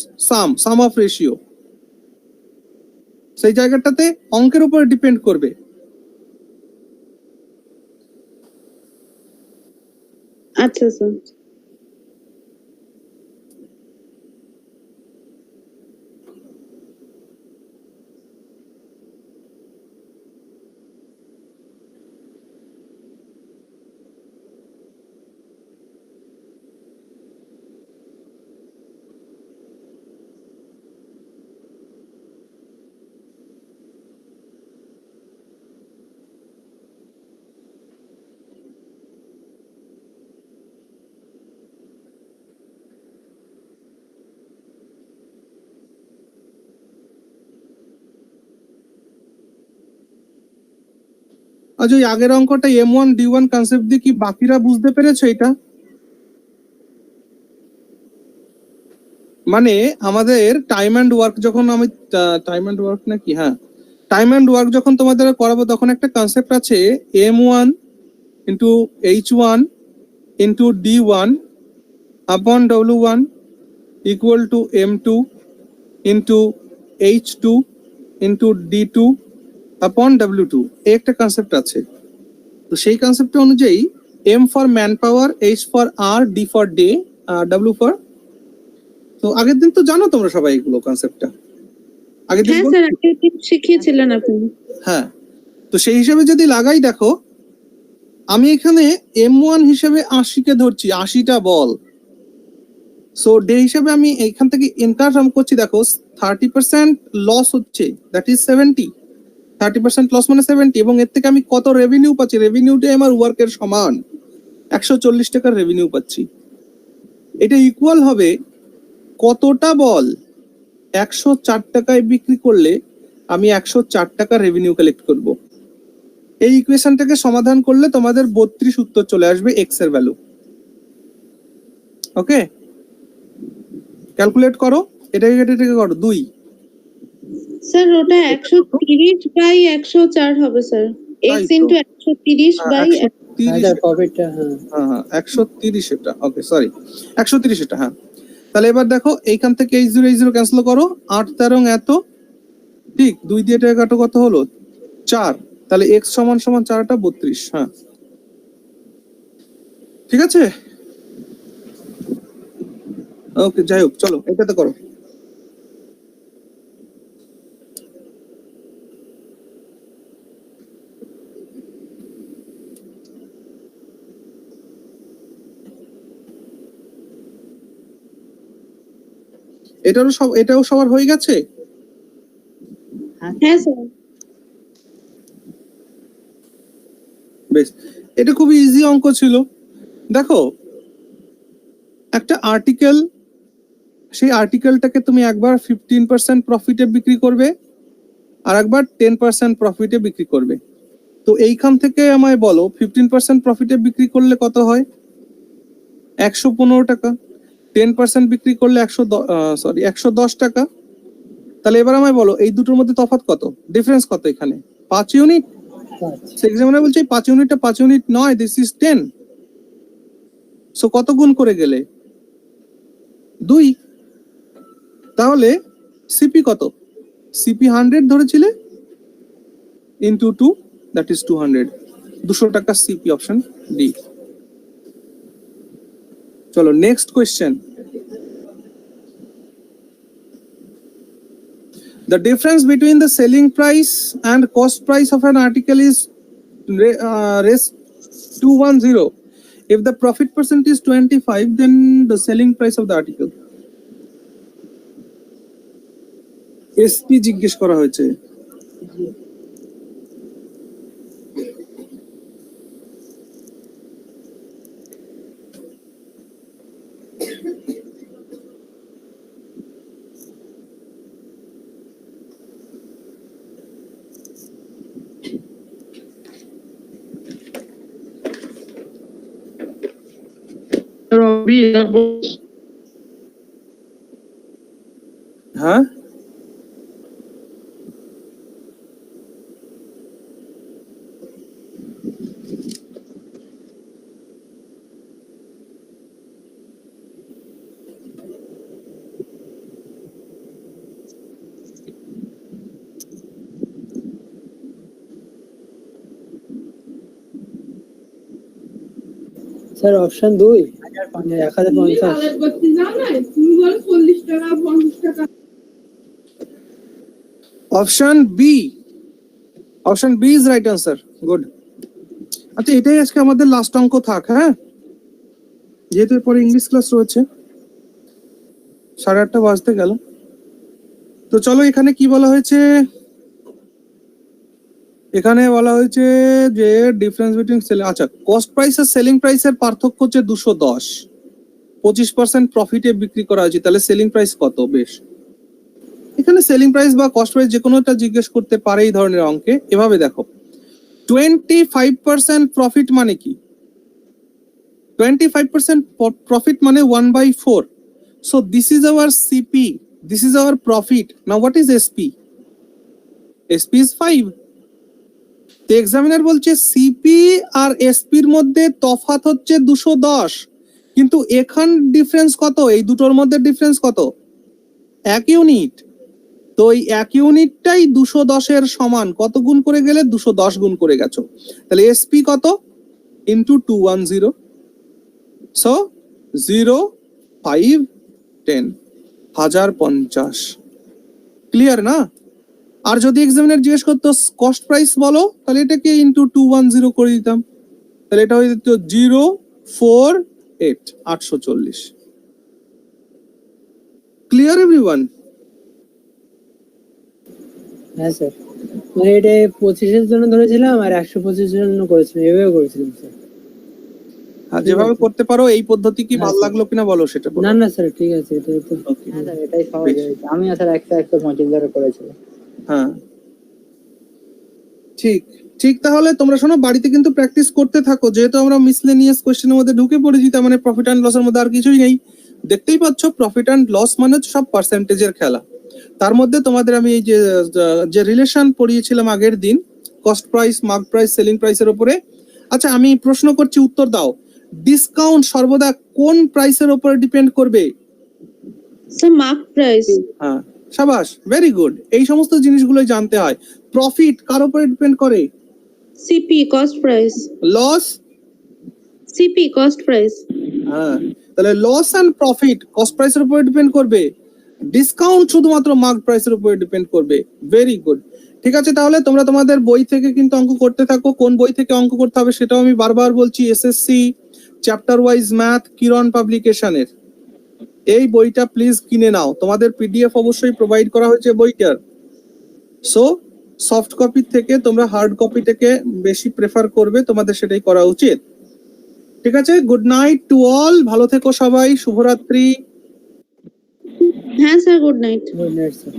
sum of ratio. সেই জায়গাটাতে অঙ্কের উপর ডিপেন্ড করবে। আচ্ছা স্যার। আচ্ছা, ওই আগের অঙ্কটা M1D1 কনসেপ্ট দিয়ে কি বাকিরা বুঝতে পেরেছো? এটা মানে আমাদের টাইম অ্যান্ড ওয়ার্ক যখন আমি টাইম অ্যান্ড ওয়ার্ক নাকি, হ্যাঁ, টাইম অ্যান্ড ওয়ার্ক যখন তোমাদের করাবো তখন একটা কনসেপ্ট আছে M1 into H1 into D1 আপন W1 equal to M2 into H2 into D2 আপন W2, এই একটা কনসেপ্ট আছে। তো সেই কনসেপ্ট অনুযায়ী M for man power, H for hour, D for day, W for, তো আগের দিন তো জানো তোমরা সবাই এগুলো কনসেপ্টটা, আগের দিন হ্যাঁ বল- স্যার, আগের দিন শিখিয়েছিলেন আপনি। হ্যাঁ, তো সেই হিসাবে যদি লাগাই, দেখো আমি এখানে M1 হিসেবে 80-কে ধরছি, 80টা বল। সো ডে হিসেবে আমি এইখান থেকে ইনকাম করছি, দেখো 30% লস হচ্ছে, দ্যাট ইজ 70, 30% লস মানে 70, এবং এর থেকে আমি কত রেভিনিউ পাচ্ছি? রেভিনিউটাই আমার ওয়ার্কের সমান, 140 টাকার রেভিনিউ পাচ্ছি। এটা ইকুয়াল হবে কতটা বল? 104 টাকায় বিক্রি করলে আমি 104 টাকা রেভিনিউ কালেক্ট করব। এই ইকুয়েশনটাকে সমাধান করলে তোমাদের 32 উত্তর চলে আসবে এক্স এর ভ্যালু। ওকে, ক্যালকুলেট করো, এটাকে করো 2। স্যার ওটা 130 বাই 104 হবে স্যার। তাই x তো। ইন্টু 130 বাই 130, হ্যাঁ প্রফিটটা হ্যাঁ। হ্যাঁ 130 এটা, ওকে সরি 130 এটা, হ্যাঁ। তাহলে এবার দেখো এইখান থেকে H0 ক্যান্সেল করো, 8 13 এত, ঠিক, 2 দিয়ে এটা কাটো, কত হলো? 4। তাহলে x সমান সমান 4টা 32, হ্যাঁ ঠিক আছে। ওকে, যাই হোক, চলো এটাতে করো। এটাও সবার হয়ে গেছে? হ্যাঁ স্যার। বেশ, এটা খুবই ইজি অঙ্ক ছিল। দেখো একটা আর্টিকেল, সেই আর্টিকেলটাকে তুমি একবার 15% প্রফিটে বিক্রি করবে, আর একবার 10% প্রফিটে বিক্রি করবে। তো এইখান থেকে আমায় বলো 15% প্রফিটে বিক্রি করলে কত হয়? 115 টাকা। 10% বিক্রি করলে 110 টাকা। তাহলে এবার আমায় বলো এই দুটোর মধ্যে তফাৎ কত, ডিফারেন্স কত? এখানে 5 ইউনিট। 5 এক্সামিনার বলছে 5 ইউনিটটা 5 ইউনিট নয়, দিস ইজ 10। সো কত গুণ করে গেলে? 2। তাহলে সিপি কত? সিপি 100 ধরেছিলে ইনটু 2, দ্যাট ইজ 200। 200 টাকা সিপি, অপশন ডি। চলো next question. The difference between the selling price and cost price of an article is res 210. If the profit percent is 25, then the selling price of the article. SP জিজ্ঞেস করা হয়েছে। হ্যাঁ, sir option 2 1050। Option B. Option B is right answer. Good. আচ্ছা, এটাই আজকে আমাদের last অঙ্ক থাক, হ্যাঁ, যেহেতু পরে ইংলিশ ক্লাস রয়েছে। 8:30 বাজতে গেল। তো চলো, এখানে কি বলা হয়েছে? এখানে বলা হয়েছে যে ডিফারেন্স বিটুইন সেল, আচ্ছা, কস্ট প্রাইস আর সেলিং প্রাইসের পার্থক্য হচ্ছে 210। 25% প্রফিটে বিক্রি করা হয়েছে, তাহলে সেলিং প্রাইস কত? বেশ, এখানে সেলিং প্রাইস বা কস্ট প্রাইস যে কোনোটা জিজ্ঞেস করতে পারে এই ধরনের অঙ্কে। এভাবে দেখো, 25% প্রফিট মানে কি? 25% প্রফিট মানে 1/4. So this is our CP, this is our profit. Now what is SP? SP is 5. The examiner বলছে সিপি আর এসপি এর মধ্যে তফাৎ হচ্ছে 210, কিন্তু এখান ডিফারেন্স কত? এই দুটোর মধ্যে ডিফারেন্স কত? 1 ইউনিট। তো এই 1 ইউনিটটাই 210 এর সমান। কত গুণ করে গেলে? 210 গুণ করে গেছো। তাহলে এসপি কত? ইনটু 210। সো 0 5 10 1050। ক্লিয়ার না? আর যদি এক্সামিনার জিজ্ঞেস করতো কস্ট প্রাইস বলো, তাহলে এটাকে ইনটু 210 করে দিতাম, তাহলে এটা হয়ে যেত 048 840। Clear everyone? হ্যাঁ স্যার, মানে এটা 25 এর জন্য ধরেছিলাম আর 125 এর জন্য করেছিলাম, এভাবে করেছিলাম স্যার। আর যেভাবে করতে পারো এই পদ্ধতি কি ভালো লাগলো কিনা বলো সেটা বলো। না না স্যার, ঠিক আছে, এটাই তো। Okay. হ্যাঁ স্যার, এটাই সহজ হয়েছে। আমি স্যার 125 ধরে করেছিলাম। হ্যাঁ, ঠিক ঠিক। তাহলে তোমরা শোনো, বাড়িতে কিন্তু প্র্যাকটিস করতে থাকো। যেহেতু আমরা মিসলেনিয়াস কোশ্চেনের মধ্যে ঢুকে পড়েছি, তার মানে প্রফিট অ্যান্ড লসের মধ্যে আর কিছুই নেই। দেখতেই পাচ্ছ, প্রফিট অ্যান্ড লস মানে হচ্ছে সব পার্সেন্টেজের খেলা। তার মধ্যে তোমাদের আমি এই যে রিলেশন পড়িয়েছিলাম আগের দিন, cost price, mark price, selling প্রাইসের উপরে। আচ্ছা, আমি প্রশ্ন করছি, উত্তর দাও। ডিসকাউন্ট সর্বদা কোন প্রাইসের উপরে ডিপেন্ড করবে? Sir mark price. হ্যাঁ, সাবাস, ভেরি গুড। এই সমস্ত জিনিসগুলো জানতে হয়। প্রফিট কার উপরে ডিপেন্ড করে? CP cost price. Loss? CP cost price. হ্যাঁ, তাহলে লস এন্ড প্রফিট কস্ট প্রাইসের উপরে ডিপেন্ড করবে। ডিসকাউন্ট শুধুমাত্র মার্ক প্রাইসের উপরে ডিপেন্ড করবে। Very good. ঠিক আছে, তাহলে তোমরা তোমাদের বই থেকে কিন্তু অঙ্ক করতে থাকো। কোন বই থেকে অঙ্ক করতে হবে সেটাও আমি বারবার বলছি। এসএসসি চ্যাপ্টার ওয়াইজ ম্যাথ, কিরণ পাবলিকেশনের এই বইটা প্লিজ কিনে নাও। তোমাদের পিডিএফ অবশ্যই প্রোভাইড করা হয়েছে বইটার। সো সফট কপি থেকে তোমরা হার্ড কপিটাকে বেশি প্রেফার করবে, তোমাদের সেটাই করা উচিত। ঠিক আছে, গুড নাইট টু অল, ভালো থেকো সবাই, শুভরাত্রি। হ্যাঁ sir, good night. Good night sir.